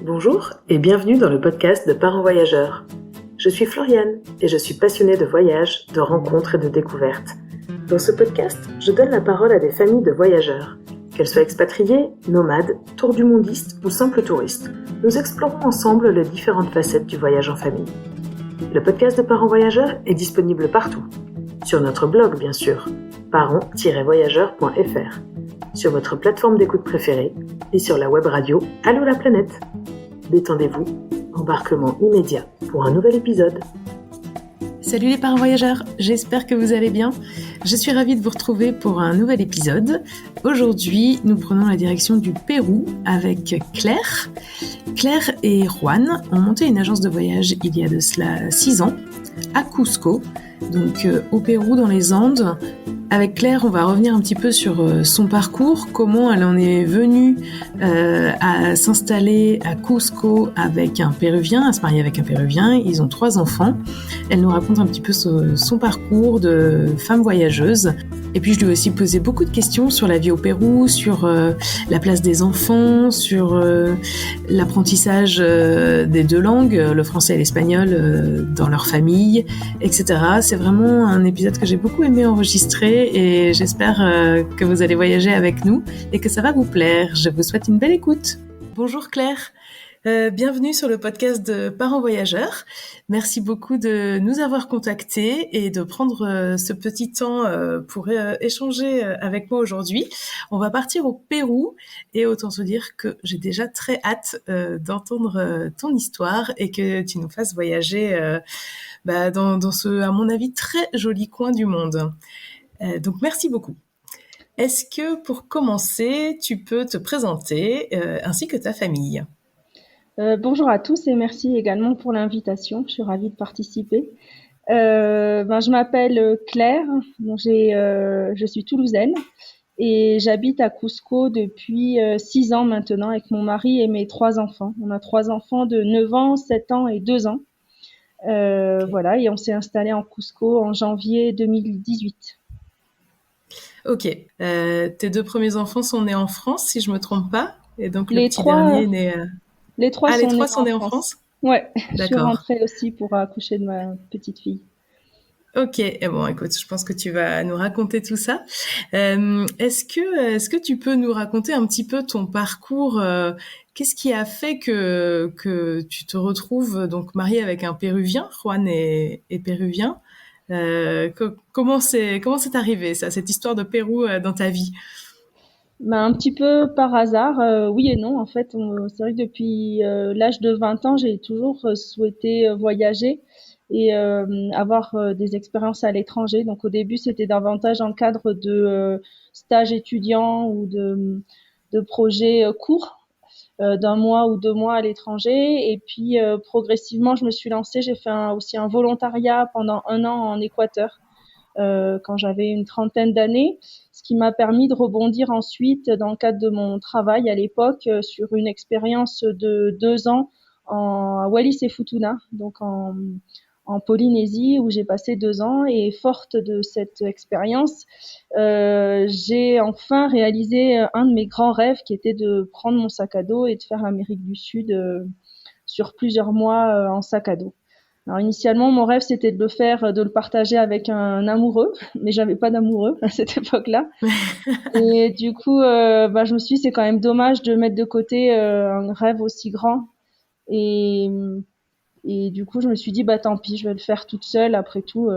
Bonjour et bienvenue dans le podcast de Parents Voyageurs. Je suis Floriane et je suis passionnée de voyages, de rencontres et de découvertes. Dans ce podcast, je donne la parole à des familles de voyageurs. Qu'elles soient expatriées, nomades, tour du mondistes ou simples touristes, nous explorons ensemble les différentes facettes du voyage en famille. Le podcast de Parents Voyageurs est disponible partout. Sur notre blog, bien sûr, parents-voyageurs.fr, sur votre plateforme d'écoute préférée et sur la web radio Allô la planète. Détendez-vous, embarquement immédiat pour un nouvel épisode. Salut les parents voyageurs, j'espère que vous allez bien. Je suis ravie de vous retrouver pour un nouvel épisode. Aujourd'hui, nous prenons la direction du Pérou avec Claire. Claire et Juan ont monté une agence de voyage il y a de cela 6 ans à Cusco, donc au Pérou dans les Andes. Avec Claire, on va revenir un petit peu sur son parcours, comment elle en est venue à s'installer à Cusco avec un Péruvien, à se marier avec un Péruvien. Ils ont 3 enfants. Elle nous raconte un petit peu son parcours de femme voyageuse. Et puis je lui ai aussi posé beaucoup de questions sur la vie au Pérou, sur la place des enfants, sur l'apprentissage des 2 langues, le français et l'espagnol, dans leur famille, etc. C'est vraiment un épisode que j'ai beaucoup aimé enregistrer et j'espère que vous allez voyager avec nous et que ça va vous plaire. Je vous souhaite une belle écoute. Bonjour Claire. Bienvenue sur le podcast de Parents Voyageurs. Merci beaucoup de nous avoir contactés et de prendre ce petit temps pour échanger avec moi aujourd'hui. On va partir au Pérou et autant se dire que j'ai déjà très hâte d'entendre ton histoire et que tu nous fasses voyager dans ce, à mon avis, très joli coin du monde. Donc merci beaucoup. Est-ce que pour commencer, tu peux te présenter ainsi que ta famille ? Bonjour à tous et merci également pour l'invitation. Je suis ravie de participer. Je m'appelle Claire, donc je suis toulousaine et j'habite à Cusco depuis 6 ans maintenant avec mon mari et mes 3 enfants. On a 3 enfants de 9 ans, 7 ans et 2 ans. Okay. Voilà, et on s'est installé en Cusco en janvier 2018. Ok. Tes 2 premiers enfants sont nés en France, si je me trompe pas, et donc les le petit 3, dernier est né. Les 3 sont nés en France. Ouais, d'accord. Je suis rentrée aussi pour accoucher de ma petite fille. Ok, et bon, écoute, je pense que tu vas nous raconter tout ça. Est-ce que tu peux nous raconter un petit peu ton parcours qu'est-ce qui a fait que tu te retrouves donc mariée avec un Péruvien, Juan est péruvien. Comment c'est arrivé ça, cette histoire de Pérou dans ta vie? Un petit peu par hasard, oui et non. En fait, c'est vrai que depuis l'âge de 20 ans, j'ai toujours souhaité voyager et avoir des expériences à l'étranger. Donc au début, c'était davantage en cadre de stages étudiants ou de projets courts d'1 mois ou 2 mois à l'étranger. Et puis progressivement, je me suis lancée. J'ai fait aussi un volontariat pendant 1 an en Équateur. Quand j'avais une trentaine d'années, ce qui m'a permis de rebondir ensuite dans le cadre de mon travail à l'époque sur une expérience de 2 ans à Wallis et Futuna, donc en Polynésie, où j'ai passé 2 ans. Et forte de cette expérience, j'ai enfin réalisé un de mes grands rêves, qui était de prendre mon sac à dos et de faire l'Amérique du Sud sur plusieurs mois en sac à dos. Alors initialement, mon rêve, c'était de le partager avec un amoureux, mais j'avais pas d'amoureux à cette époque-là. Et du coup, je me suis dit, c'est quand même dommage de mettre de côté un rêve aussi grand. Et du coup, je me suis dit, tant pis, je vais le faire toute seule. Après tout,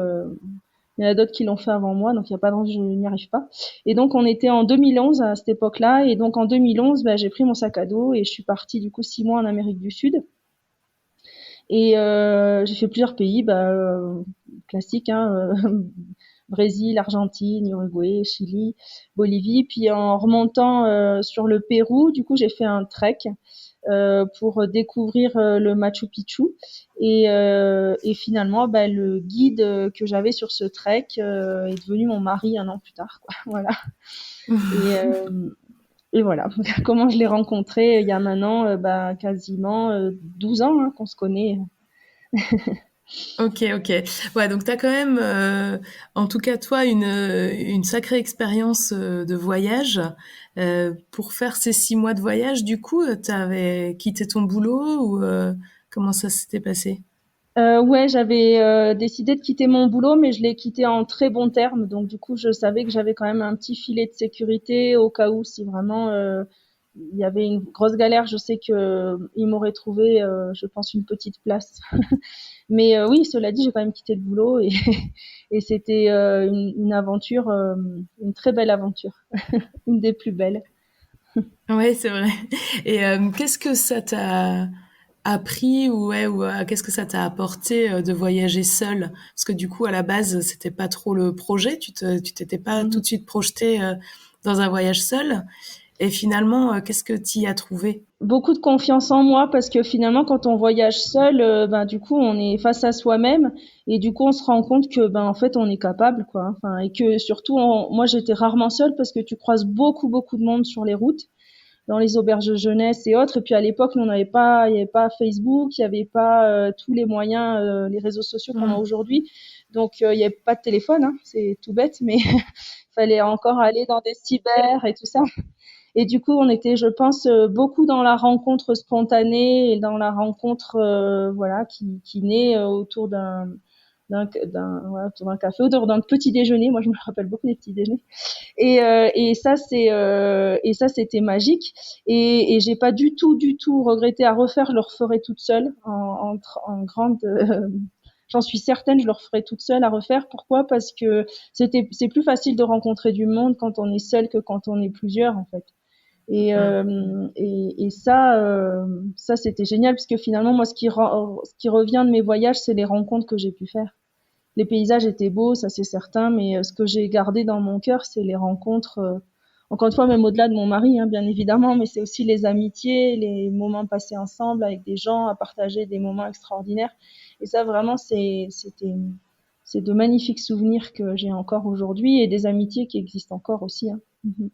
il y en a d'autres qui l'ont fait avant moi, donc il n'y a pas de raison que je n'y arrive pas. Et donc, on était en 2011 à cette époque-là. Et donc, en 2011, j'ai pris mon sac à dos et je suis partie du coup 6 mois en Amérique du Sud. Et j'ai fait plusieurs pays, classiques, Brésil, Argentine, Uruguay, Chili, Bolivie. Puis en remontant sur le Pérou, du coup, j'ai fait un trek pour découvrir le Machu Picchu. Et finalement, le guide que j'avais sur ce trek est devenu mon mari 1 an plus tard, quoi. Voilà. Et voilà, comment je l'ai rencontré il y a maintenant quasiment 12 ans qu'on se connaît. Ok. Ouais, donc t'as quand même, en tout cas toi, une sacrée expérience de voyage. Pour faire ces 6 mois de voyage, du coup, t'avais quitté ton boulot ou comment ça s'était passé? Ouais, j'avais décidé de quitter mon boulot, mais je l'ai quitté en très bons termes. Donc du coup, je savais que j'avais quand même un petit filet de sécurité au cas où si vraiment il y avait une grosse galère. Je sais que il m'aurait trouvé, je pense, une petite place. Mais oui, cela dit, j'ai quand même quitté le boulot et et c'était une aventure, une très belle aventure, une des plus belles. Ouais, c'est vrai. Et qu'est-ce que ça t'a appris ou ouais ou qu'est-ce que ça t'a apporté de voyager seule? Parce que du coup, à la base, c'était pas trop le projet. Tu t'étais pas tout de suite projeté dans un voyage seul. Et finalement, qu'est-ce que tu y as trouvé? Beaucoup de confiance en moi parce que finalement quand on voyage seul ben du coup on est face à soi-même et du coup on se rend compte que ben en fait on est capable quoi, enfin et que surtout moi j'étais rarement seule parce que tu croises beaucoup de monde sur les routes, dans les auberges de jeunesse et autres. Et puis à l'époque, nous, il n'y avait pas Facebook, il n'y avait pas tous les moyens, les réseaux sociaux qu'on a Hmm. aujourd'hui. Donc il n'y avait pas de téléphone, hein, c'est tout bête, mais il fallait encore aller dans des cyber et tout ça. Et du coup, on était, je pense, beaucoup dans la rencontre spontanée et dans la rencontre, voilà, qui naît autour autour d'un café, autour d'un petit déjeuner. Moi, je me rappelle beaucoup des petits déjeuners. Et ça c'était magique. Et j'ai pas du tout regretté à refaire. Je le referai toute seule en grande. J'en suis certaine, je le referai toute seule à refaire. Pourquoi? Parce que c'est plus facile de rencontrer du monde quand on est seul que quand on est plusieurs en fait. Et ça, ça c'était génial parce que finalement moi ce qui revient de mes voyages, c'est les rencontres que j'ai pu faire. Les paysages étaient beaux, ça c'est certain, mais ce que j'ai gardé dans mon cœur, c'est les rencontres. Encore une fois, même au-delà de mon mari, hein, bien évidemment, mais c'est aussi les amitiés, les moments passés ensemble avec des gens, à partager des moments extraordinaires. Et ça, vraiment, c'est de magnifiques souvenirs que j'ai encore aujourd'hui et des amitiés qui existent encore aussi. Hein. Mhm.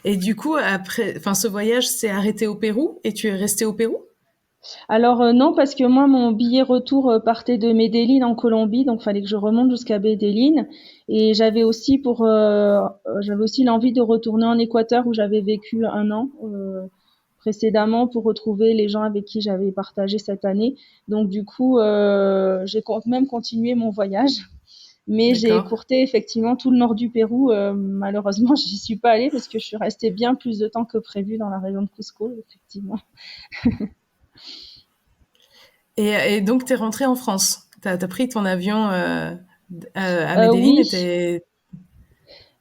Et du coup, après, enfin, ce voyage s'est arrêté au Pérou et tu es resté au Pérou? Alors non, parce que moi, mon billet retour partait de Medellín en Colombie, donc fallait que je remonte jusqu'à Medellín. Et j'avais aussi l'envie de retourner en Équateur où j'avais vécu un an précédemment pour retrouver les gens avec qui j'avais partagé cette année. Donc du coup, même continué mon voyage. Mais j'ai D'accord. écourté effectivement tout le nord du Pérou. Malheureusement, j'y suis pas allée parce que je suis restée bien plus de temps que prévu dans la région de Cusco, effectivement. Et donc, t'es rentré en France. T'as pris ton avion à Medellín Oui, et t'es...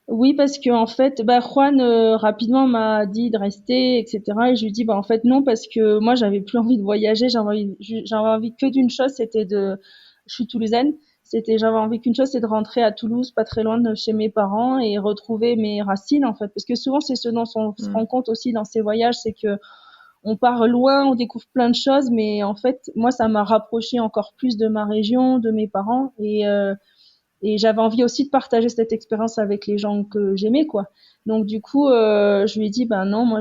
oui, parce que en fait, bah, Juan rapidement m'a dit de rester, etc. Et je lui dis bah en fait non parce que moi j'avais plus envie de voyager, j'avais envie que d'une chose, je suis toulousaine, j'avais envie qu'une chose, c'est de rentrer à Toulouse, pas très loin de chez mes parents et retrouver mes racines en fait, parce que souvent c'est ce dont on se Hmm. rend compte aussi dans ces voyages, c'est que on part loin, on découvre plein de choses, mais en fait moi ça m'a rapproché encore plus de ma région, de mes parents et j'avais envie aussi de partager cette expérience avec les gens que j'aimais, quoi. Donc du coup, je lui ai dit, ben non,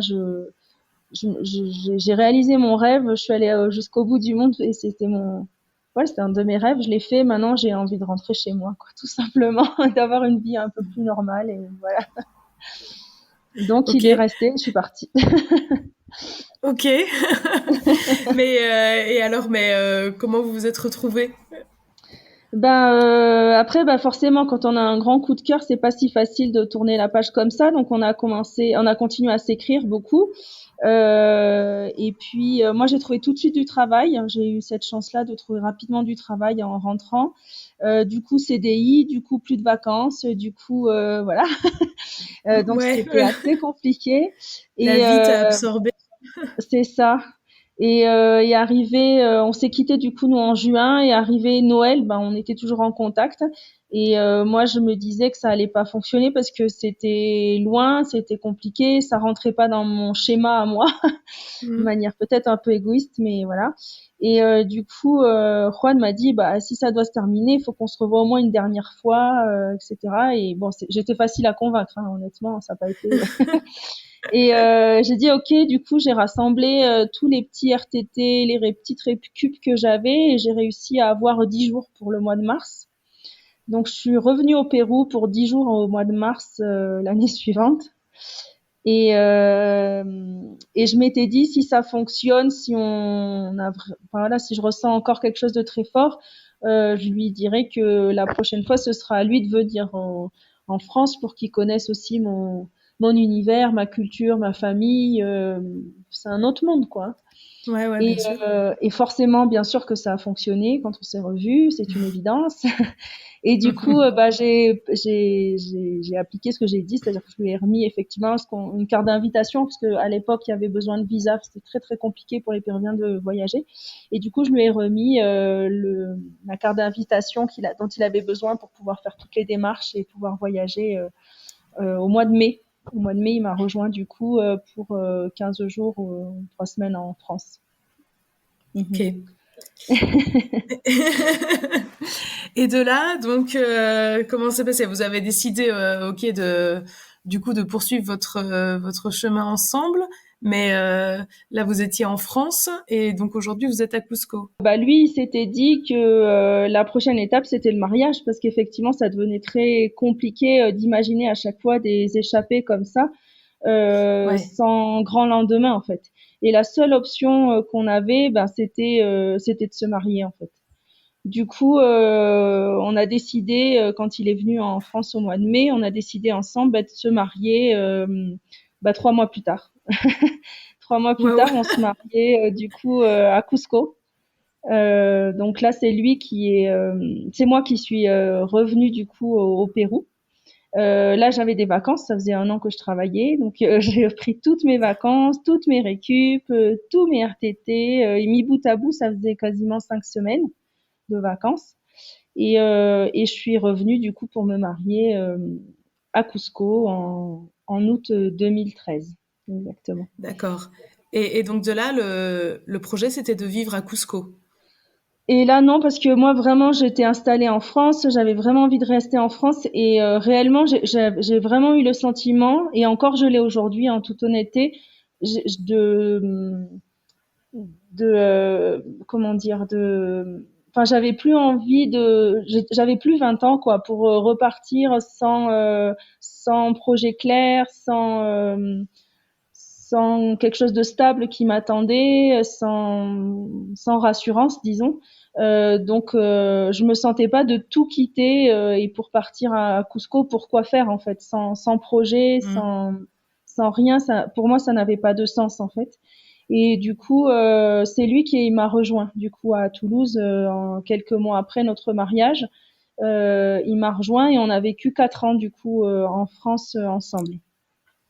j'ai réalisé mon rêve, je suis allée jusqu'au bout du monde et c'était un de mes rêves, je l'ai fait. Maintenant, j'ai envie de rentrer chez moi, quoi, tout simplement, d'avoir une vie un peu plus normale et voilà. Donc Ok, il est resté, je suis partie. ok. Mais et alors, mais comment vous vous êtes retrouvés? Après forcément quand on a un grand coup de cœur, c'est pas si facile de tourner la page comme ça. Donc on a continué à s'écrire beaucoup. Et puis moi j'ai trouvé tout de suite du travail. J'ai eu cette chance-là de trouver rapidement du travail en rentrant. Du coup CDI, du coup plus de vacances, du coup voilà. Donc Ouais, c'était assez compliqué. la Et vie t'a absorbé. c'est ça. Et arrivé, on s'est quitté du coup nous en juin et arrivé Noël, ben on était toujours en contact. Et moi je me disais que ça allait pas fonctionner parce que c'était loin, c'était compliqué, ça rentrait pas dans mon schéma à moi, de Hmm. manière peut-être un peu égoïste, mais voilà. Et du coup, Juan m'a dit, bah si ça doit se terminer, il faut qu'on se revoie au moins une dernière fois, etc. Et bon, j'étais facile à convaincre, hein, honnêtement, ça n'a pas été. Et j'ai dit ok, du coup j'ai rassemblé tous les petits RTT, petites récup que j'avais et j'ai réussi à avoir 10 jours pour le mois de mars. Donc je suis revenue au Pérou pour 10 jours au mois de mars l'année suivante. Et, et je m'étais dit, si ça fonctionne, si je ressens encore quelque chose de très fort, je lui dirais que la prochaine fois, ce sera à lui de venir en France pour qu'il connaisse aussi mon univers, ma culture, ma famille. C'est un autre monde, quoi. Ouais, Et, bien sûr. et forcément, bien sûr que ça a fonctionné quand on s'est revus, c'est une évidence. Et du coup, j'ai appliqué ce que j'ai dit, c'est-à-dire que je lui ai remis effectivement une carte d'invitation, parce qu'à l'époque, il y avait besoin de visa, c'était très très compliqué pour les Péruviens de voyager. Et du coup, je lui ai remis la carte d'invitation dont il avait besoin pour pouvoir faire toutes les démarches et pouvoir voyager au mois de mai. Au mois de mai, il m'a rejoint du coup pour 15 jours ou 3 semaines en France. Ok. Et de là, donc, comment s'est passé? Vous avez décidé, ok, du coup, de poursuivre votre chemin ensemble, mais là, vous étiez en France et donc aujourd'hui, vous êtes à Cusco. Bah lui, il s'était dit que la prochaine étape, c'était le mariage, parce qu'effectivement, ça devenait très compliqué d'imaginer à chaque fois des échappées comme ça, Ouais, sans grand lendemain, en fait. Et la seule option qu'on avait, ben, c'était de se marier, en fait. Du coup, on a décidé, quand il est venu en France au mois de mai, on a décidé ensemble de se marier 3 mois plus tard. 3 mois plus ouais, tard, ouais. on se mariait du coup à Cusco. Donc là, c'est moi qui suis revenue du coup au Pérou. Là, j'avais des vacances, ça faisait 1 an que je travaillais, donc j'ai pris toutes mes vacances, toutes mes récup, tous mes RTT, et mis bout à bout, ça faisait quasiment 5 semaines de vacances. Et je suis revenue du coup pour me marier à Cusco en août 2013, exactement. D'accord. Et donc de là, le projet, c'était de vivre à Cusco. Et là, non, parce que moi, vraiment, j'étais installée en France, j'avais vraiment envie de rester en France et réellement, j'ai vraiment eu le sentiment, et encore je l'ai aujourd'hui en toute honnêteté, de, comment dire, enfin, j'avais plus 20 ans, quoi, pour repartir sans projet clair, sans quelque chose de stable qui m'attendait, sans rassurance, disons. Donc, je me sentais pas de tout quitter et pour partir à Cusco, pour quoi faire en fait, sans projet, Hmm. sans rien. Ça, pour moi, ça n'avait pas de sens en fait. Et du coup, c'est lui qui m'a rejoint du coup à Toulouse quelques mois après notre mariage. Il m'a rejoint et on a vécu 4 ans du coup en France ensemble.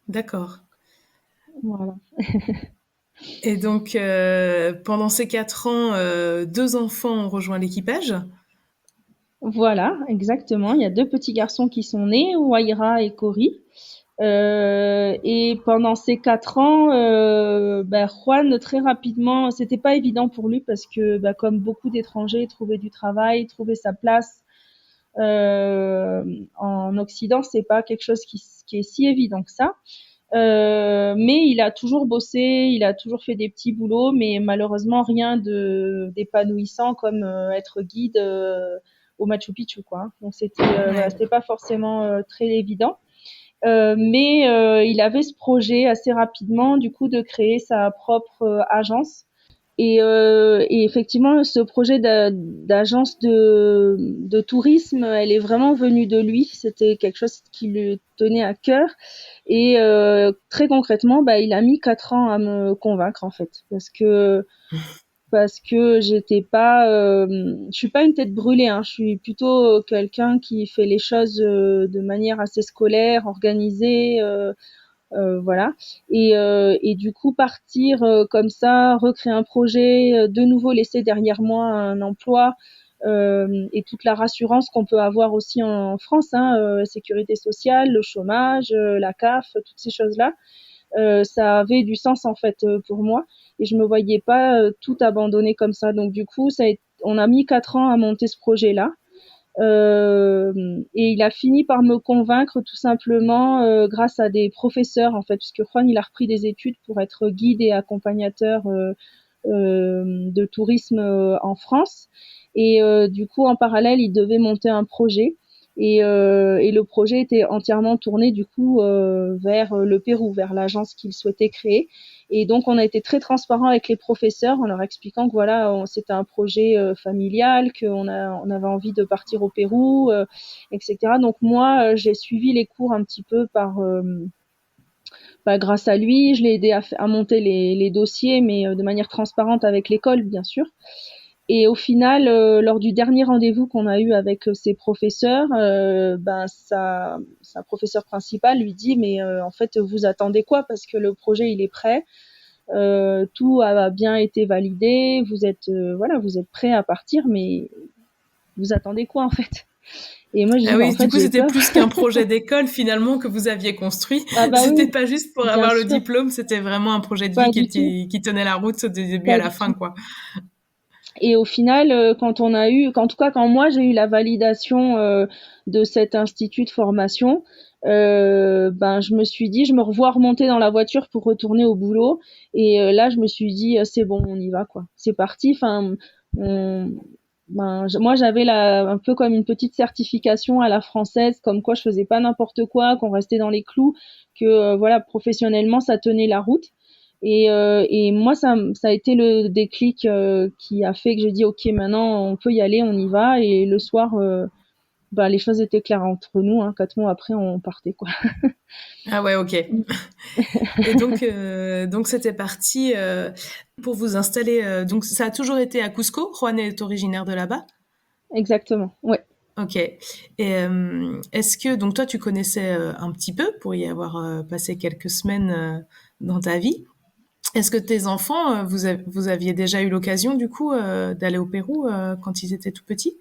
D'accord. Voilà. Et donc, pendant ces 4 ans, 2 enfants ont rejoint l'équipage. Voilà, exactement. Il y a 2 petits garçons qui sont nés, Waira et Cory. Et pendant ces 4 ans, Juan, très rapidement, c'était pas évident pour lui parce que, comme beaucoup d'étrangers, trouver du travail, trouver sa place en Occident, c'est pas quelque chose qui est si évident que ça. Mais il a toujours bossé, il a toujours fait des petits boulots, mais malheureusement rien de d'épanouissant comme être guide au Machu Picchu, quoi. Donc voilà, Ouais. c'était pas forcément très évident. Mais il avait ce projet assez rapidement, du coup, de créer sa propre agence. Et effectivement, ce projet d'agence de tourisme, elle est vraiment venue de lui. C'était quelque chose qui lui tenait à cœur. Et très concrètement, il a mis 4 ans à me convaincre en fait, parce que je suis pas une tête brûlée, hein. Je suis plutôt quelqu'un qui fait les choses de manière assez scolaire, organisée. Voilà. Et du coup, partir comme ça, recréer un projet, de nouveau laisser derrière moi un emploi et toute la rassurance qu'on peut avoir aussi en France, hein, sécurité sociale, le chômage, la CAF, toutes ces choses-là, ça avait du sens en fait pour moi. Et je me voyais pas tout abandonner comme ça. Donc du coup, on a mis 4 ans à monter ce projet-là. Et il a fini par me convaincre tout simplement grâce à des professeurs en fait, puisque Juan il a repris des études pour être guide et accompagnateur de tourisme en France. Et du coup, en parallèle, il devait monter un projet. Et le projet était entièrement tourné du coup vers le Pérou, vers l'agence qu'il souhaitait créer. Et donc on a été très transparent avec les professeurs en leur expliquant que voilà, c'était un projet familial, on avait envie de partir au Pérou, etc. Donc moi, j'ai suivi les cours un petit peu grâce à lui. Je l'ai aidé à monter les dossiers, mais de manière transparente avec l'école, bien sûr. Et au final, lors du dernier rendez-vous qu'on a eu avec ses professeurs, sa professeure principale lui dit mais en fait vous attendez quoi, parce que le projet il est prêt, tout a bien été validé, vous êtes prêt à partir, mais vous attendez quoi en fait? Et moi je dis Ah mais en oui, du fait coup, j'ai c'était peur. plus qu'un projet d'école finalement que vous aviez construit. Ah bah C'était oui, pas juste pour bien avoir le sûr, diplôme, c'était vraiment un projet de vie pas du tout, qui tenait la route du début à pas la du fin, tout. quoi. Et au final, en tout cas, quand moi j'ai eu la validation de cet institut de formation, je me suis dit, je me revois remonter dans la voiture pour retourner au boulot. Et là, je me suis dit, c'est bon, on y va, quoi. C'est parti. Enfin, on- moi, j'avais un peu comme une petite certification à la française, comme quoi je faisais pas n'importe quoi, qu'on restait dans les clous, que voilà, professionnellement, ça tenait la route. Et moi, ça a été le déclic qui a fait que j'ai dit, OK, maintenant, on peut y aller, on y va. Et le soir, les choses étaient claires entre nous. Hein. 4 mois après, on partait, quoi. Ah ouais, ok. Et donc c'était parti pour vous installer. Donc ça a toujours été à Cusco. Juan est originaire de là-bas. Exactement, ouais. Ok. Et est-ce que donc toi tu connaissais un petit peu pour y avoir passé quelques semaines dans ta vie? Est-ce que tes enfants, vous aviez déjà eu l'occasion du coup d'aller au Pérou quand ils étaient tout petits?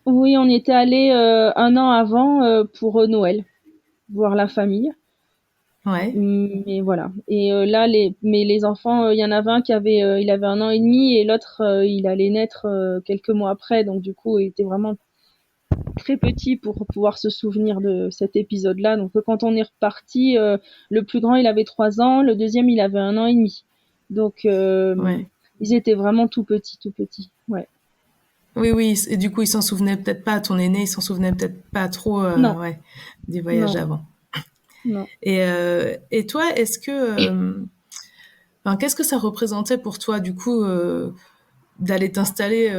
Oui, on y était allé un an avant pour Noël, voir la famille. Ouais. Mais voilà. Et mais les enfants, il y en avait un il avait 1 an et demi, et l'autre, il allait naître quelques mois après. Donc du coup, il était vraiment très petit pour pouvoir se souvenir de cet épisode-là. Donc quand on est reparti, le plus grand il avait 3 ans, le deuxième il avait 1 an et demi. Donc Ouais. ils étaient vraiment tout petits, tout petits. Ouais. Oui, oui. Et du coup, ils s'en souvenaient peut-être pas. Ton aîné, il s'en souvenait peut-être pas trop, Non, ouais, du voyage non, d'avant. non. Et toi, est-ce que, enfin, qu'est-ce que ça représentait pour toi, du coup, d'aller t'installer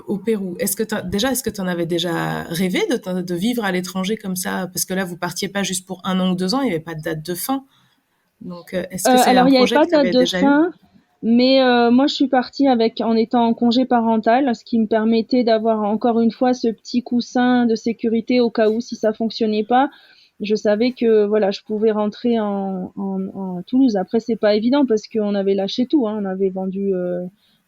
au Pérou? Est-ce que tu en avais déjà rêvé de vivre à l'étranger comme ça? Parce que là, vous partiez pas juste pour 1 an ou 2 ans, il n'y avait pas de date de fin. Donc, est-ce que c'est Alors un il n'y avait projet pas que de tu date avais de déjà eu? fin, mais moi je suis partie en étant en congé parental, ce qui me permettait d'avoir encore une fois ce petit coussin de sécurité au cas où si ça fonctionnait pas. Je savais que voilà, je pouvais rentrer en Toulouse. Après c'est pas évident parce qu'on avait lâché tout, hein. On avait vendu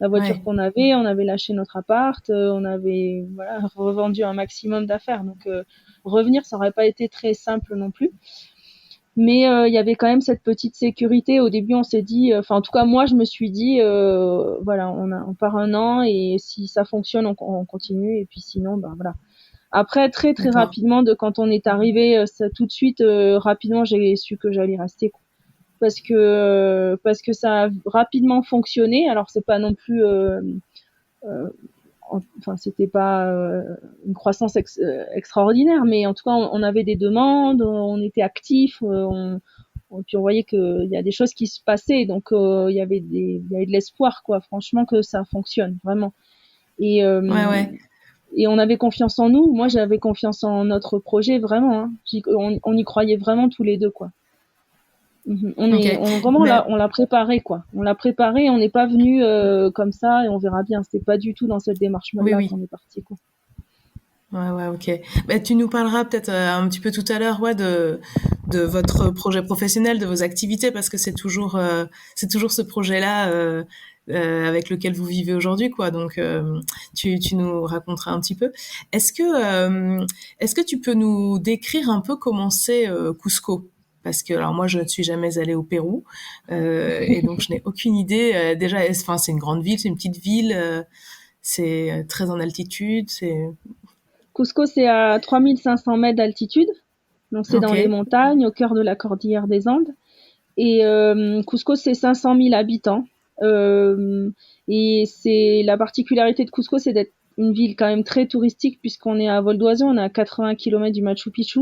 la voiture Ouais. qu'on avait, on avait lâché notre appart, on avait voilà revendu un maximum d'affaires. Donc revenir ça aurait pas été très simple non plus. Mais il y avait quand même cette petite sécurité. Au début, on s'est dit, enfin en tout cas moi, je me suis dit, voilà, on part 1 an, et si ça fonctionne, on continue, et puis sinon, ben voilà. Après, très très D'accord. rapidement, quand on est arrivé, tout de suite, rapidement, j'ai su que j'allais rester, quoi. Parce que ça a rapidement fonctionné. Alors c'est pas non plus euh, enfin c'était pas une croissance extraordinaire, mais en tout cas on avait des demandes, on était actifs, puis on voyait qu'il y a des choses qui se passaient, donc il y avait de l'espoir, quoi, franchement, que ça fonctionne vraiment. Et, Ouais, ouais. et on avait confiance en nous, moi j'avais confiance en notre projet, vraiment, hein. On y croyait vraiment tous les deux, quoi. Ok. Vraiment Mais on l'a préparé, quoi. On l'a préparé, on n'est pas venu comme ça et on verra bien. C'était pas du tout dans cette oui, démarche-là oui. qu'on est parti, quoi. Ouais, ouais, ok. Bah, tu nous parleras peut-être un petit peu tout à l'heure, ouais, de votre projet professionnel, de vos activités, parce que c'est toujours ce projet-là avec lequel vous vivez aujourd'hui, quoi. Donc, tu nous raconteras un petit peu. Est-ce que, est-ce que tu peux nous décrire un peu comment c'est Cusco? Parce que, alors moi, je ne suis jamais allée au Pérou, et donc je n'ai aucune idée. Déjà, enfin, c'est une grande ville, c'est une petite ville, c'est très en altitude, c'est Cusco, c'est à 3500 mètres d'altitude. Donc, c'est ok. dans les montagnes, au cœur de la cordillère des Andes. Et Cusco, c'est 500 000 habitants. Euh, et la particularité de Cusco, c'est d'être une ville quand même très touristique puisqu'on est à vol d'oiseau, on est à 80 km du Machu Picchu.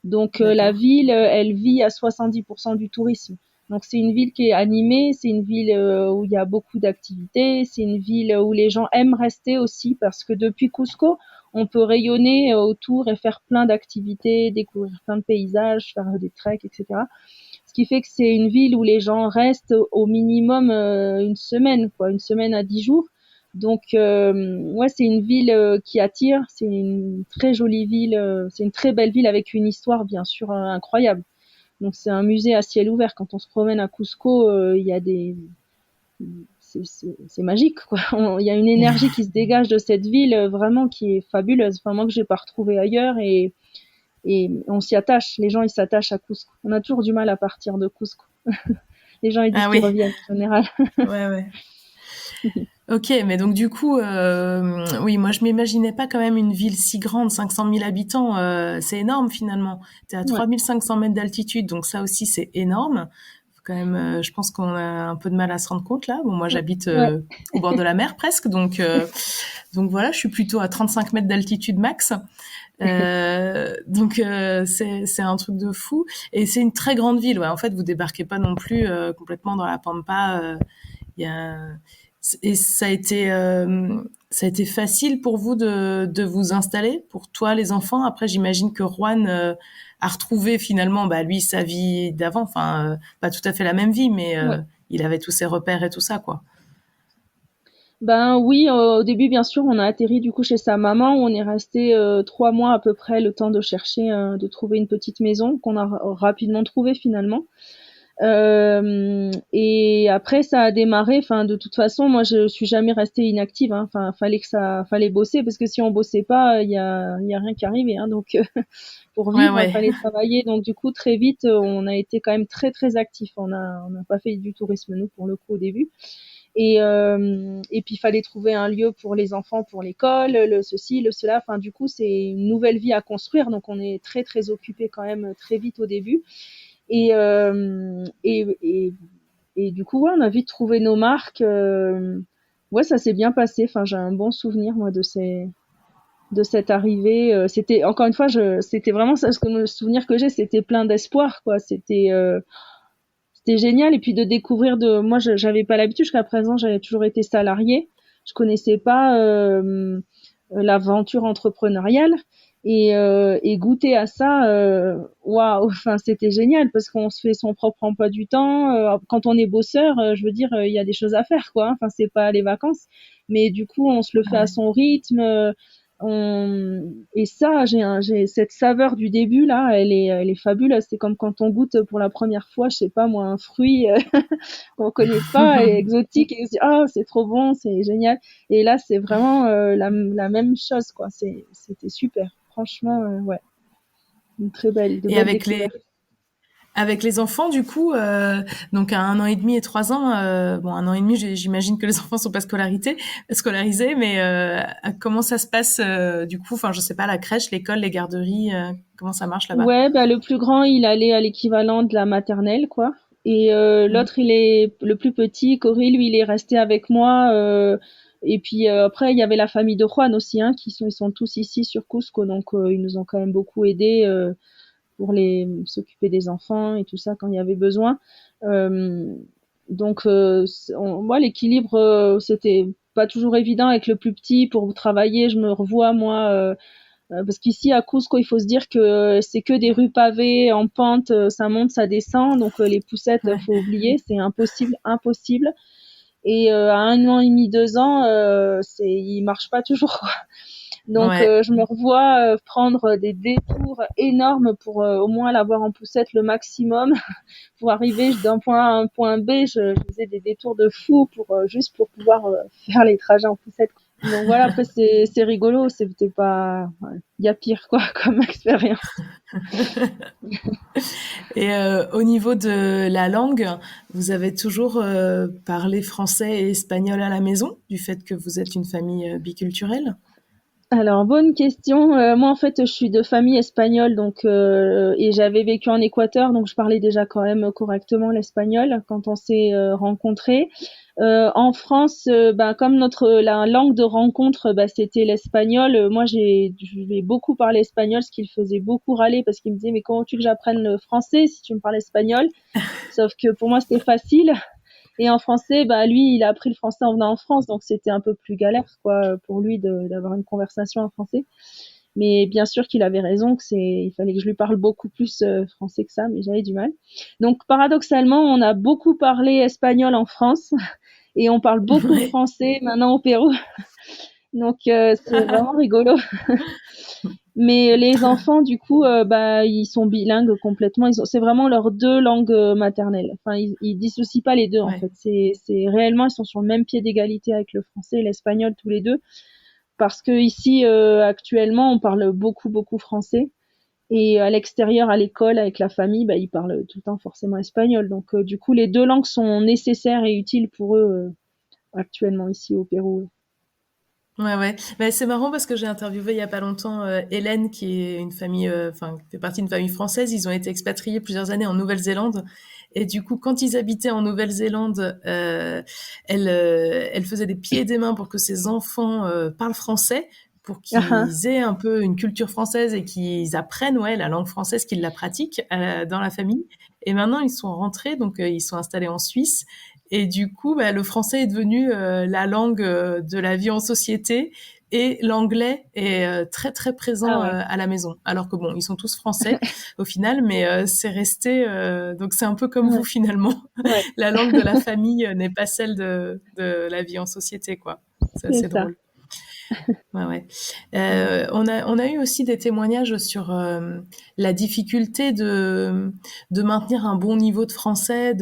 Donc la D'accord. ville, elle vit à 70% du tourisme. Donc c'est une ville qui est animée, c'est une ville où il y a beaucoup d'activités, c'est une ville où les gens aiment rester aussi parce que depuis Cusco, on peut rayonner autour et faire plein d'activités, découvrir plein de paysages, faire des treks, etc. Ce qui fait que c'est une ville où les gens restent au minimum une semaine, quoi, une semaine à 10 jours. Donc, ouais, c'est une ville qui attire. C'est une très jolie ville. C'est une très belle ville avec une histoire, bien sûr, incroyable. Donc, c'est un musée à ciel ouvert. Quand on se promène à Cusco, il y a des, c'est magique, quoi. Il y a une énergie qui se dégage de cette ville, vraiment qui est fabuleuse. Enfin, moi que j'ai pas retrouvé ailleurs et on s'y attache. Les gens, ils s'attachent à Cusco. On a toujours du mal à partir de Cusco. Les gens, ils disent Ah qu'ils oui, reviennent en général. ouais, ouais. Ok, mais donc du coup, oui, moi je m'imaginais pas quand même une ville si grande, 500 000 habitants, c'est énorme finalement. T'es à Ouais, 3500 mètres d'altitude, donc ça aussi c'est énorme. Faut quand même, je pense qu'on a un peu de mal à se rendre compte là. Bon, moi j'habite ouais. au bord de la mer presque, donc voilà, je suis plutôt à 35 mètres d'altitude max. C'est un truc de fou et c'est une très grande ville. Ouais, en fait, vous débarquez pas non plus complètement dans la pampa. Il y a et ça a été facile pour vous de vous installer, pour toi les enfants. Après, j'imagine que Juan a retrouvé finalement, bah lui sa vie d'avant. Enfin, pas tout à fait la même vie, mais Ouais. il avait tous ses repères et tout ça, quoi. Ben oui, au début, bien sûr, on a atterri du coup chez sa maman où on est resté 3 mois à peu près le temps de chercher, de trouver une petite maison qu'on a rapidement trouvée finalement. Et après, ça a démarré. Enfin, de toute façon, moi, je suis jamais restée inactive. Hein. Enfin, fallait bosser parce que si on bossait pas, il y a rien qui arrivait. Hein. Donc, pour Ouais, vivre, il ouais. fallait travailler. Donc, du coup, très vite, on a été quand même très, très actifs. On n'a pas fait du tourisme nous pour le coup au début. Et puis, il fallait trouver un lieu pour les enfants, pour l'école, le ceci, le cela. Enfin, du coup, c'est une nouvelle vie à construire. Donc, on est très, très occupés quand même très vite au début. Et, euh, et, et, et du coup, ouais, on a vite trouvé nos marques. Ouais, ça s'est bien passé. Enfin, j'ai un bon souvenir, moi, de cette arrivée. C'était, encore une fois, c'était vraiment ça, le souvenir que j'ai, c'était plein d'espoir, quoi. C'était génial. Et puis de découvrir moi, j'avais pas l'habitude jusqu'à présent, j'avais toujours été salariée. Je connaissais pas l'aventure entrepreneuriale et goûter à ça, waouh, enfin c'était génial parce qu'on se fait son propre emploi du temps. Quand on est bosseur, je veux dire, il y a des choses à faire, quoi. Hein. Enfin, c'est pas les vacances, mais du coup, on se le fait à Ouais. son rythme. Et ça, j'ai cette saveur du début là, elle est fabuleuse. C'est comme quand on goûte pour la première fois, je sais pas moi, un fruit qu'on connaît pas, et exotique, et on se dit ah c'est trop bon, c'est génial. Et là, c'est vraiment la même chose quoi. C'était super. Franchement, ouais, de Et belles découvertes. avec les enfants, du coup, donc à 1 an et demi et 3 ans, bon, 1 an et demi, j'imagine que les enfants sont pas scolarisés, mais comment ça se passe du coup? Enfin, je sais pas, la crèche, l'école, les garderies, comment ça marche là-bas? Ouais, bah le plus grand, il allait à l'équivalent de la maternelle quoi. Et Mm. l'autre, il est le plus petit, Cory, lui, il est resté avec moi. Et puis après, il y avait la famille de Juan aussi, hein, ils sont tous ici sur Cusco, donc ils nous ont quand même beaucoup aidés pour s'occuper des enfants et tout ça quand il y avait besoin. Euh, donc, moi, l'équilibre, c'était pas toujours évident avec le plus petit pour travailler. Je me revois moi. Parce qu'ici à Cusco, il faut se dire que c'est que des rues pavées en pente, ça monte, ça descend, donc les poussettes, Ouais. faut oublier, c'est impossible, impossible. Et à 1 an et demi, 2 ans, il marche pas toujours. Donc Ouais. je me revois prendre des détours énormes pour au moins l'avoir en poussette le maximum pour arriver d'un point A à un point B. Je faisais des détours de fou pour juste pour pouvoir faire les trajets en poussette. Donc voilà, après c'est rigolo, c'était pas, ouais, il y a pire quoi comme expérience. Et au niveau de la langue, vous avez toujours parlé français et espagnol à la maison, du fait que vous êtes une famille biculturelle? Alors bonne question. Moi en fait je suis de famille espagnole donc et j'avais vécu en Équateur donc je parlais déjà quand même correctement l'espagnol quand on s'est rencontrés. En France, comme la langue de rencontre, c'était l'espagnol. Moi, je lui ai beaucoup parlé espagnol, ce qui le faisait beaucoup râler parce qu'il me disait mais comment tu veux que j'apprenne le français si tu me parles espagnol? Sauf que pour moi, c'était facile. Et en français, lui, il a appris le français en venant en France, donc c'était un peu plus galère, quoi, pour lui d'avoir une conversation en français. Mais bien sûr qu'il avait raison, il fallait que je lui parle beaucoup plus français que ça, mais j'avais du mal. Donc paradoxalement, on a beaucoup parlé espagnol en France et on parle beaucoup Ouais. français maintenant au Pérou. Donc c'est vraiment rigolo. Mais les enfants, du coup, ils sont bilingues complètement. C'est vraiment leurs deux langues maternelles. Enfin, ils dissocient pas les deux en Ouais. fait. C'est réellement, ils sont sur le même pied d'égalité avec le français et l'espagnol tous les deux, parce que ici actuellement, on parle beaucoup beaucoup français. Et à l'extérieur, à l'école, avec la famille, ils parlent tout le temps forcément espagnol. Donc, du coup, les deux langues sont nécessaires et utiles pour eux actuellement ici au Pérou. Ouais, ouais. Mais c'est marrant parce que j'ai interviewé il y a pas longtemps Hélène, qui est une famille, enfin, qui fait partie d'une famille française. Ils ont été expatriés plusieurs années en Nouvelle-Zélande. Et du coup, quand ils habitaient en Nouvelle-Zélande, elle faisait des pieds et des mains pour que ses enfants parlent français, pour Ah, ah, qu'ils aient un peu une culture française et qu'ils apprennent, ouais, la langue française, qu'ils la pratiquent dans la famille. Et maintenant, ils sont rentrés, donc ils sont installés en Suisse. Et du coup, le français est devenu la langue de la vie en société et l'anglais est très très ah présent ouais. à la maison. Alors que bon, ils sont tous français au final, mais c'est resté. Donc c'est un peu comme vous Ouais, finalement. ouais, La langue de la famille n'est pas celle de la vie en société, quoi. C'est c'est assez ça. drôle. Ouais, ouais. On a eu aussi des témoignages sur la difficulté de maintenir un bon niveau de français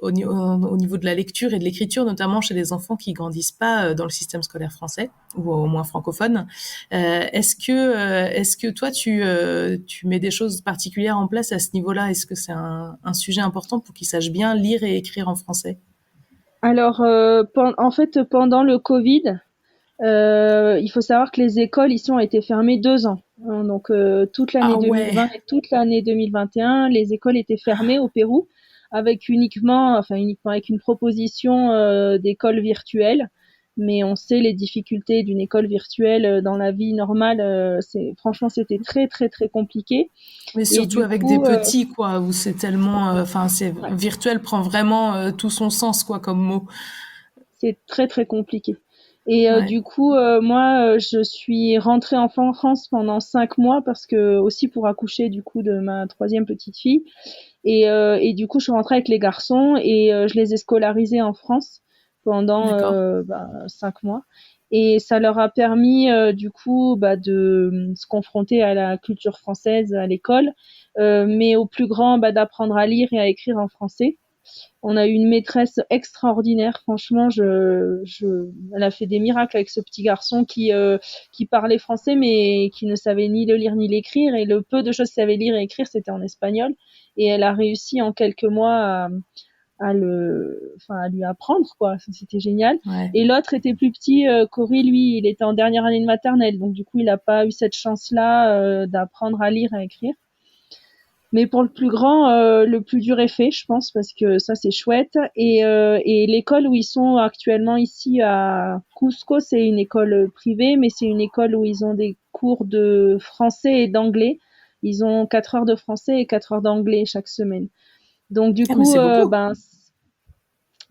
au niveau de la lecture et de l'écriture, notamment chez les enfants qui grandissent pas dans le système scolaire français ou au moins francophone. Est-ce que toi, tu mets des choses particulières en place à ce niveau-là? Est-ce que c'est un sujet important pour qu'ils sachent bien lire et écrire en français? Alors, en fait, pendant le Covid, il faut savoir que les écoles ici ont été fermées 2 ans. Hein. Donc, toute l'année Ah ouais, 2020 et toute l'année 2021, les écoles étaient fermées au Pérou, avec uniquement avec une proposition d'école virtuelle. Mais on sait les difficultés d'une école virtuelle dans la vie normale. Franchement, c'était très très très compliqué. mais Et surtout du avec des coup, petits, quoi, où c'est tellement, enfin, c'est ouais, virtuel prend vraiment tout son sens, quoi, comme mot. c'est très très compliqué. Et Ouais, du coup, moi, je suis rentrée en France pendant 5 mois parce que aussi pour accoucher du coup de ma troisième petite fille. Et du coup, je suis rentrée avec les garçons et je les ai scolarisés en France pendant d'accord. 5 mois. Et ça leur a permis du coup de se confronter à la culture française à l'école, mais au plus grand d'apprendre à lire et à écrire en français. On a eu une maîtresse extraordinaire, franchement, elle a fait des miracles avec ce petit garçon qui parlait français mais qui ne savait ni le lire ni l'écrire, et le peu de choses qu'il savait lire et écrire, c'était en espagnol, et elle a réussi en quelques mois à lui apprendre, quoi. C'était génial. Ouais. Et l'autre était plus petit, Cory, lui, il était en dernière année de maternelle, donc du coup, il n'a pas eu cette chance-là d'apprendre à lire et à écrire. Mais pour le plus grand, le plus dur est fait, je pense, parce que ça, c'est chouette. Et l'école où ils sont actuellement ici à Cusco, c'est une école privée, mais c'est une école où ils ont des cours de français et d'anglais. Ils ont 4 heures de français et 4 heures d'anglais chaque semaine. Donc du Ah, mais coup, c'est beaucoup.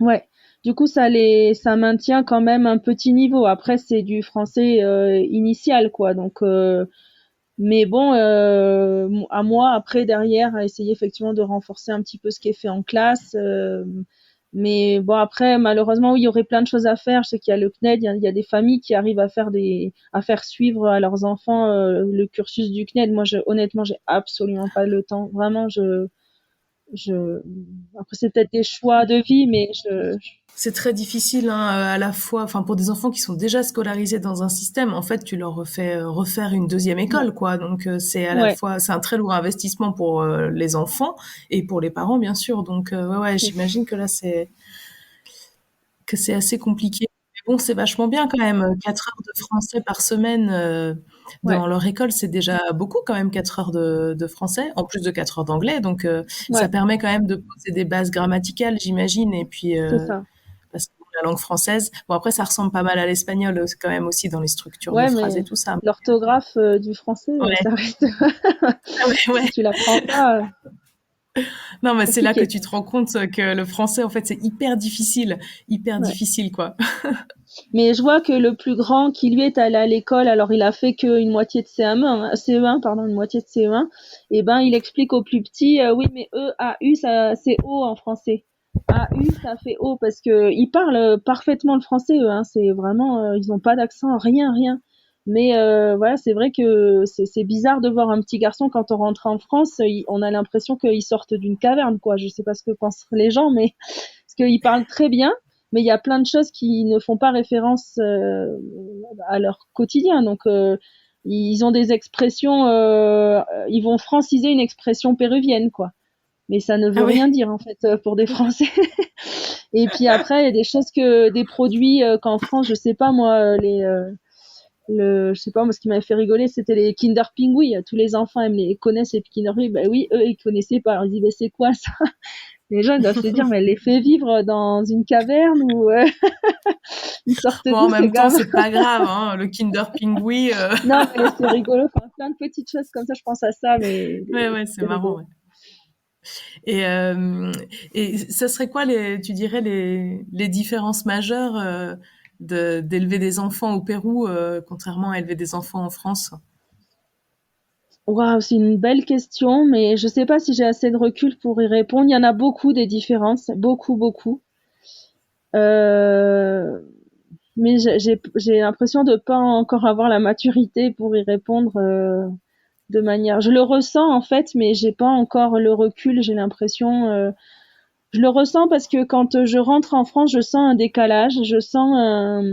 ouais, du coup ça maintient quand même un petit niveau. Après, c'est du français initial, quoi. Donc mais bon, à moi, après, derrière, à essayer effectivement de renforcer un petit peu ce qui est fait en classe. Mais bon, après, malheureusement, oui, il y aurait plein de choses à faire. Je sais qu'il y a le CNED, il y a des familles qui arrivent à faire suivre à leurs enfants le cursus du CNED. Moi, honnêtement, j'ai absolument pas le temps. Vraiment, je, après, c'est peut-être des choix de vie, mais C'est très difficile, hein, à la fois, enfin, pour des enfants qui sont déjà scolarisés dans un système, en fait, tu leur refais refaire une deuxième ouais, école, quoi. Donc, c'est à la ouais, fois, c'est un très lourd investissement pour les enfants et pour les parents, bien sûr. Donc, ouais, ouais, c'est ça. j'imagine que c'est assez compliqué. Mais bon, c'est vachement bien quand même. 4 heures de français par semaine Ouais, dans leur école, c'est déjà beaucoup quand même, 4 heures de français, en plus de 4 heures d'anglais. Donc, ça ouais, permet quand même de poser des bases grammaticales, j'imagine. Et puis, c'est ça. parce la langue française. Bon, après, ça ressemble pas mal à l'espagnol, quand même, aussi dans les structures de Ouais, phrases et mais tout ça. l'orthographe du français, Ouais. ça reste. Ah ouais, ouais. Si tu l'apprends pas, Non, mais c'est là que compliqué. tu te rends compte que le français, en fait, c'est hyper Ouais. difficile, quoi. Mais je vois que le plus grand qui lui est allé à l'école, alors il a fait qu'une moitié de CM1, CE1, pardon, une moitié de CE1, et ben il explique au plus petit, oui mais E, A, U, ça c'est O en français. A, U, ça fait O parce que ils parlent parfaitement le français, eux, hein, c'est vraiment, ils ont pas d'accent, rien, rien. Mais voilà, c'est vrai que c'est bizarre de voir un petit garçon quand on rentre en France, on a l'impression qu'ils sortent d'une caverne, quoi. Je sais pas ce que pensent les gens, mais parce qu'ils parlent très bien, mais il y a plein de choses qui ne font pas référence à leur quotidien. Donc, ils ont des expressions, ils vont franciser une expression péruvienne, quoi. Mais ça ne veut Ah rien oui. dire, en fait, pour des Français. Et puis après, il y a des choses des produits qu'en France, je sais pas moi, je sais pas moi, ce qui m'avait fait rigoler, c'était les Kinder Pingui. Tous les enfants connaissent les Kinder Pingui. Ben oui, eux, ils connaissaient pas. Alors ils disent, ben c'est quoi ça? Les gens ils doivent se dire, mais elle les fait vivre dans une caverne ou ils sortent Bon, d'où en ces même temps, gamins? c'est pas grave, hein. Le Kinder Pingui, Non, mais c'est rigolo. Enfin, plein de petites choses comme ça, je pense à ça, mais ouais, ouais, c'est c'est marrant, rigolo. ouais. Et, ça serait quoi, tu dirais, les différences majeures d'élever des enfants au Pérou, contrairement à élever des enfants en France? Waouh, c'est une belle question, mais je sais pas si j'ai assez de recul pour y répondre. Il y en a beaucoup des différences, beaucoup, beaucoup. Euh, mais j'ai l'impression de pas encore avoir la maturité pour y répondre de manière. Je le ressens en fait, mais j'ai pas encore le recul. J'ai l'impression. Je le ressens parce que quand je rentre en France, je sens un décalage. Je sens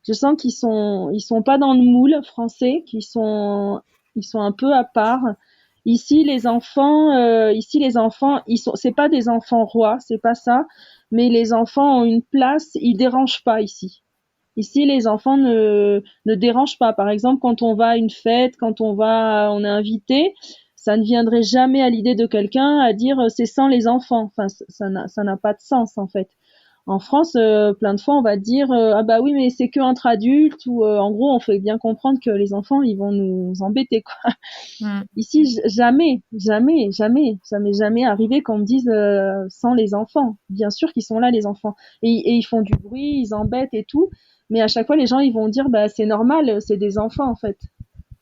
ils sont pas dans le moule français, ils sont un peu à part. Ici les enfants, c'est pas des enfants rois, c'est pas ça, mais les enfants ont une place, ils dérangent pas ici. Ici, les enfants ne dérangent pas. Par exemple, quand on va à une fête, on est invité, ça ne viendrait jamais à l'idée de quelqu'un à dire c'est sans les enfants. Enfin, ça n'a pas de sens en fait. En France, plein de fois, on va dire ah bah oui, mais c'est que entre adultes ou en gros, on fait bien comprendre que les enfants, ils vont nous embêter quoi. Hmm. Ici, jamais, jamais, jamais, ça m'est jamais arrivé qu'on me dise sans les enfants. Bien sûr qu'ils sont là, les enfants, et ils font du bruit, ils embêtent et tout, mais à chaque fois, les gens ils vont dire bah c'est normal, c'est des enfants en fait.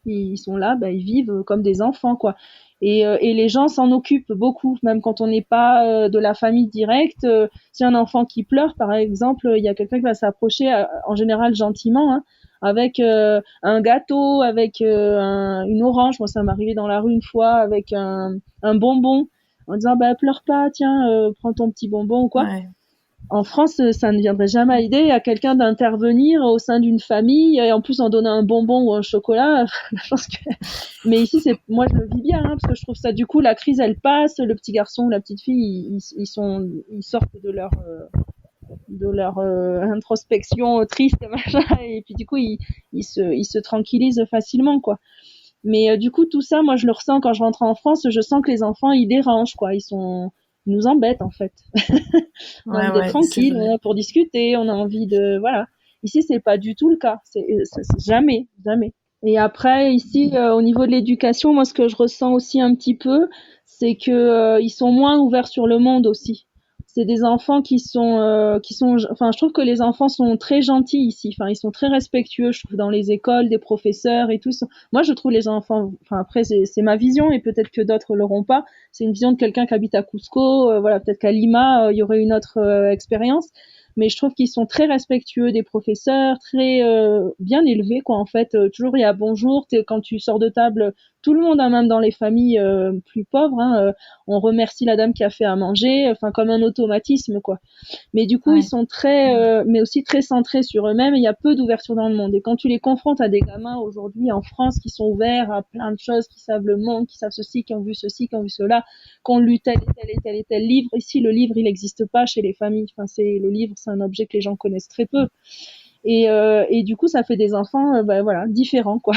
Ils sont là, bah, ils vivent comme des enfants, quoi. Et les gens s'en occupent beaucoup, même quand on n'est pas de la famille directe. Si un enfant qui pleure, par exemple, il y a quelqu'un qui va s'approcher, en général gentiment, hein, avec un gâteau, avec une orange. Moi, ça m'est arrivé dans la rue une fois, avec un bonbon, en disant bah pleure pas, tiens, prends ton petit bonbon ou quoi. Ouais. En France, ça ne viendrait jamais à l'idée à quelqu'un d'intervenir au sein d'une famille et en plus en donnant un bonbon ou un chocolat. Je pense que... Mais ici, moi je le vis bien hein, parce que je trouve ça du coup la crise elle passe, le petit garçon ou la petite fille ils sortent de leur introspection triste machin et puis du coup ils se tranquillisent facilement quoi. Mais du coup, tout ça, moi, je le ressens quand je rentre en France. Je sens que les enfants, ils dérangent, quoi. Ils nous embêtent, en fait. On a Ouais, envie d'être ouais, c'est tranquille, on vrai. est là pour discuter, on a envie de, voilà. Ici, c'est pas du tout le cas. C'est jamais, jamais. Et après, ici, au niveau de l'éducation, moi, ce que je ressens aussi un petit peu, c'est que ils sont moins ouverts sur le monde aussi. C'est des enfants enfin, je trouve que les enfants sont très gentils ici. Enfin, ils sont très respectueux, je trouve, dans les écoles, des professeurs et tout. Moi, je trouve les enfants, enfin, après, c'est ma vision et peut-être que d'autres l'auront pas. C'est une vision de quelqu'un qui habite à Cusco. Voilà, peut-être qu'à Lima, il y aurait une autre expérience mais je trouve qu'ils sont très respectueux des professeurs, très bien élevés quoi en fait. Toujours il y a bonjour, quand tu sors de table, tout le monde, hein, même dans les familles plus pauvres, hein, on remercie la dame qui a fait à manger, enfin comme un automatisme quoi. Mais du coup, ils Ouais. sont mais aussi très centrés sur eux-mêmes. Et il y a peu d'ouverture dans le monde. Et quand tu les confrontes à des gamins aujourd'hui en France qui sont ouverts à plein de choses, qui savent le monde, qui savent ceci, qui ont vu ceci, qui ont vu cela, qui ont lu tel et tel et tel et tel livre. Ici, le livre, il n'existe pas chez les familles. Enfin, le livre, c'est un objet que les gens connaissent très peu. Et du coup, ça fait des enfants, voilà, différents, quoi.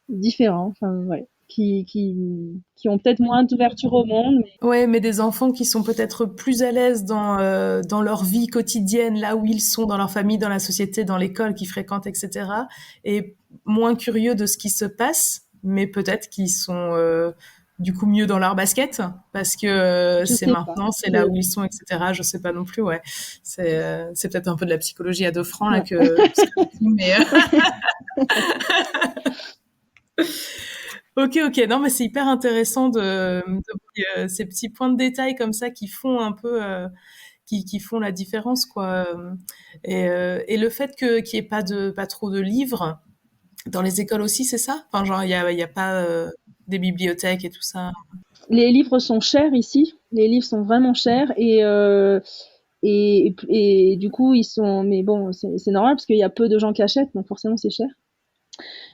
Différents, enfin, ouais. qui ont peut-être moins d'ouverture au monde. Ouais, mais des enfants qui sont peut-être plus à l'aise dans leur vie quotidienne, là où ils sont, dans leur famille, dans la société, dans l'école qu'ils fréquentent, etc. Et moins curieux de ce qui se passe, mais peut-être qu'ils sont du coup mieux dans leur basket, parce que Je c'est sais pas. maintenant, c'est là où ils sont, etc. Je sais pas non plus, ouais. C'est peut-être un peu de la psychologie à 2 francs, là, Ouais. mais Ok, non, mais c'est hyper intéressant ces petits points de détail comme ça qui font un peu, qui font la différence, quoi. Et le fait qu'il y ait pas trop de livres dans les écoles aussi, c'est ça? Enfin, genre, il y a pas des bibliothèques et tout ça. Les livres sont chers ici. Les livres sont vraiment chers et du coup ils sont. Mais bon, c'est normal parce qu'il y a peu de gens qui achètent, donc forcément c'est cher.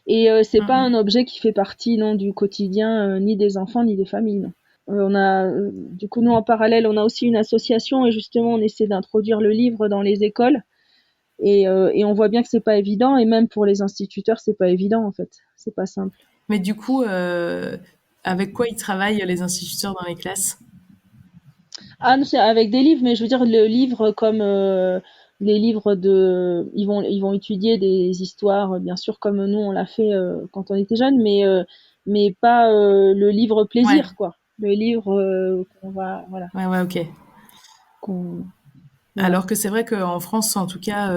Et c'est pas un Mhm. objet qui fait partie non du quotidien ni des enfants ni des familles. Non. On a du coup nous en parallèle on a aussi une association et justement on essaie d'introduire le livre dans les écoles et on voit bien que c'est pas évident et même pour les instituteurs c'est pas évident en fait. C'est pas simple. Mais du coup, avec quoi ils travaillent les instituteurs dans les classes? Ah non, c'est avec des livres, mais je veux dire le livre comme les livres de, ils vont étudier des histoires, bien sûr comme nous on l'a fait quand on était jeune, mais pas le livre Ouais, plaisir quoi. Le livre qu'on va, voilà, ouais, ok. qu'on, voilà. Alors que c'est vrai qu'en France, en tout cas,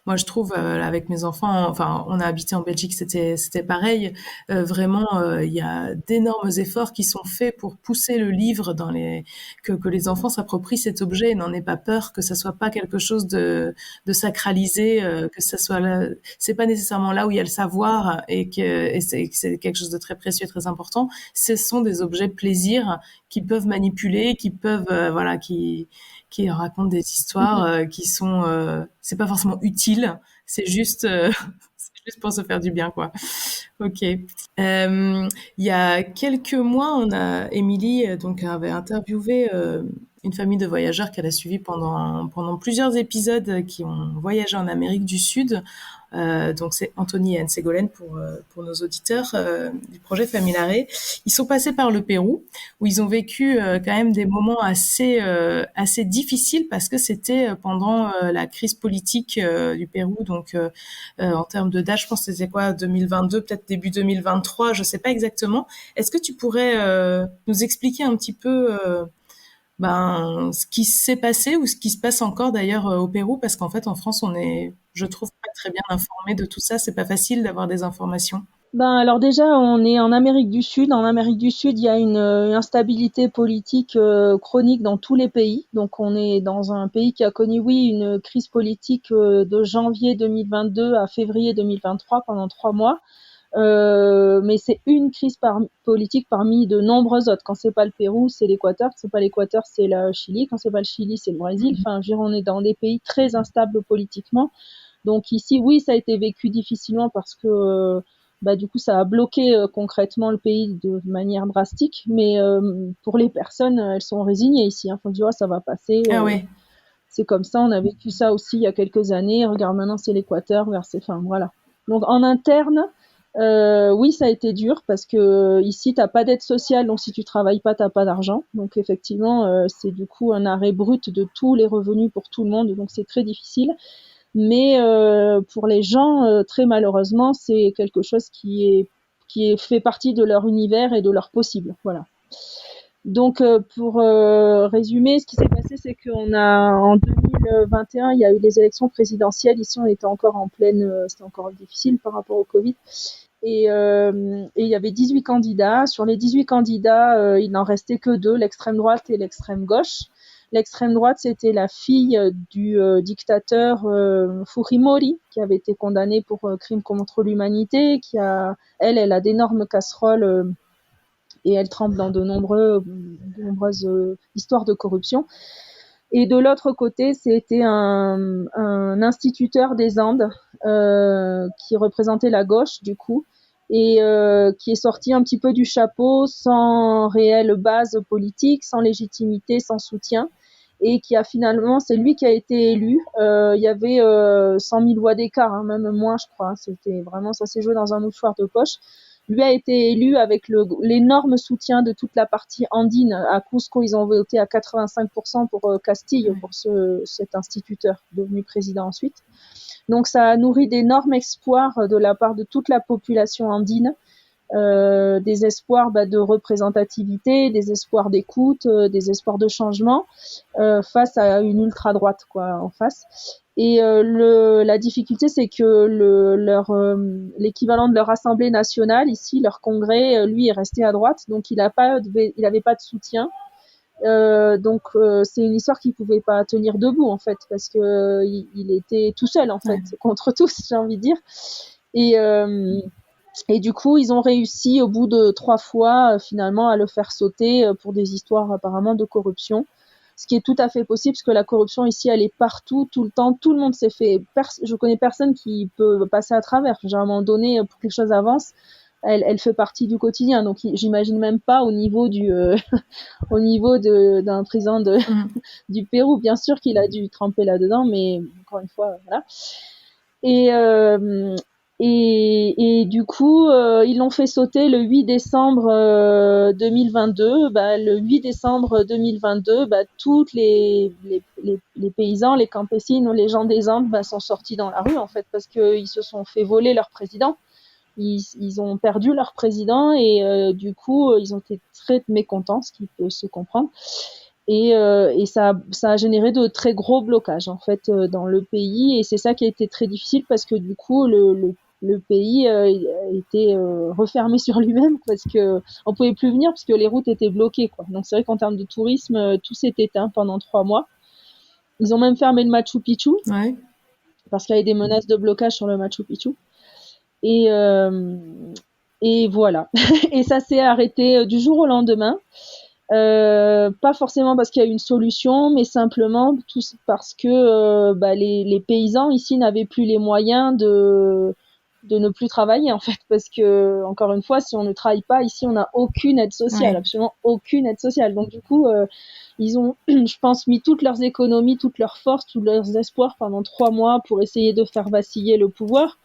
moi je trouve avec mes enfants, enfin on a habité en Belgique, c'était pareil. Vraiment, il y a d'énormes efforts qui sont faits pour pousser le livre dans les que les enfants s'approprient cet objet et n'en aient pas peur, que ça soit pas quelque chose de sacralisé, que ça soit là, c'est pas nécessairement là où il y a le savoir et que c'est quelque chose de très précieux, et très important. Ce sont des objets de plaisir qui peuvent manipuler, qui peuvent voilà qui racontent des histoires Mhm. qui sont c'est pas forcément utile, c'est juste c'est juste pour se faire du bien, quoi. Ok. Il y a quelques mois, on a Émilie donc avait interviewé une famille de voyageurs qu'elle a suivi pendant plusieurs épisodes qui ont voyagé en Amérique du Sud. Donc c'est Anthony et Anne Ségolène pour nos auditeurs du projet Familare. Ils sont passés par le Pérou où ils ont vécu quand même des moments assez difficiles parce que c'était pendant la crise politique du Pérou. Donc en termes de date, je pense que c'était quoi, 2022, peut-être début 2023, je sais pas exactement. Est-ce que tu pourrais nous expliquer un petit peu ce qui s'est passé ou ce qui se passe encore d'ailleurs au Pérou, parce qu'en fait en France on est, je trouve, pas très bien informé de tout ça. C'est pas facile d'avoir des informations. Ben alors déjà, on est en Amérique du Sud. En Amérique du Sud, il y a une instabilité politique chronique dans tous les pays. Donc on est dans un pays qui a connu, oui, une crise politique de janvier 2022 à février 2023 pendant 3 mois. Mais c'est une crise politique parmi de nombreuses autres. Quand c'est pas le Pérou, c'est l'Équateur. Quand c'est pas l'Équateur, c'est le Chili. Quand c'est pas le Chili, c'est le Brésil. Enfin, je veux dire, on est dans des pays très instables politiquement. Donc ici, oui, ça a été vécu difficilement parce que du coup, ça a bloqué concrètement le pays de manière drastique. Mais pour les personnes, elles sont résignées ici. Hein. Faut dire, oh, ça va passer. Ah ouais. C'est comme ça. On a vécu ça aussi il y a quelques années. Regarde, maintenant, c'est l'Équateur. Enfin, voilà. Donc en interne, oui, ça a été dur parce que ici, t'as pas d'aide sociale. Donc si tu travailles pas, t'as pas d'argent. Donc effectivement, c'est du coup un arrêt brut de tous les revenus pour tout le monde. Donc c'est très difficile. Mais pour les gens, très malheureusement, c'est quelque chose qui est fait partie de leur univers et de leur possible. Voilà. Donc pour résumer, ce qui s'est passé, c'est qu'on a en 2021, il y a eu les élections présidentielles. Ici, on était encore en pleine, c'était encore difficile par rapport au Covid. Et il y avait 18 candidats. Sur les 18 candidats, il n'en restait que deux, l'extrême droite et l'extrême gauche. L'extrême droite, c'était la fille du dictateur Fujimori, qui avait été condamné pour crime contre l'humanité, elle a d'énormes casseroles et elle trempe dans de nombreuses histoires de corruption. Et de l'autre côté, c'était un instituteur des Andes qui représentait la gauche, du coup, et qui est sorti un petit peu du chapeau sans réelle base politique, sans légitimité, sans soutien, et qui a finalement, c'est lui qui a été élu. Il y avait 100 000 voix d'écart, hein, même moins, je crois. C'était vraiment, ça s'est joué dans un mouchoir de poche. lui a été élu avec l'énorme soutien de toute la partie andine. À Cusco, ils ont voté à 85% pour Castillo, pour cet instituteur devenu président ensuite. Donc ça a nourri d'énormes espoirs de la part de toute la population andine, des espoirs de représentativité, des espoirs d'écoute, des espoirs de changement face à une ultra-droite en face. Et la difficulté, c'est que l'équivalent de leur assemblée nationale, ici, leur congrès, lui, est resté à droite, donc il avait pas de soutien. Donc c'est une histoire qu'il pouvait pas tenir debout en fait, parce que il était tout seul en fait contre tous, j'ai envie de dire. Et du coup, ils ont réussi au bout de 3 fois finalement à le faire sauter pour des histoires apparemment de corruption. Ce qui est tout à fait possible, parce que la corruption ici, elle est partout, tout le temps. Tout le monde s'est fait. Je connais personne qui peut passer à travers. À un moment donné, pour que quelque chose avance, elle fait partie du quotidien. Donc, j'imagine même pas au niveau au niveau d'un président du Pérou. Bien sûr qu'il a dû tremper là-dedans, mais encore une fois, voilà. Et du coup, ils l'ont fait sauter le 8 décembre 2022. Le 8 décembre 2022, toutes les paysans, les campesines, les gens des Andes sont sortis dans la rue en fait, parce qu'ils se sont fait voler leur président. Ils ont perdu leur président et du coup, ils ont été très mécontents, ce qui peut se comprendre. Et ça a généré de très gros blocages en fait dans le pays, et c'est ça qui a été très difficile, parce que du coup le pays était refermé sur lui-même, parce que on pouvait plus venir parce que les routes étaient bloquées quoi. Donc c'est vrai qu'en termes de tourisme, tout s'est éteint pendant 3 mois. Ils ont même fermé le Machu Picchu parce qu'il y avait des menaces de blocage sur le Machu Picchu. Et voilà. Et ça s'est arrêté du jour au lendemain. Pas forcément parce qu'il y a eu une solution, mais simplement parce que les paysans ici n'avaient plus les moyens de ne plus travailler en fait, parce que encore une fois, si on ne travaille pas ici, on n'a aucune aide sociale, absolument aucune aide sociale. Donc du coup, ils ont, je pense, mis toutes leurs économies, toutes leurs forces, tous leurs espoirs pendant 3 mois pour essayer de faire vaciller le pouvoir.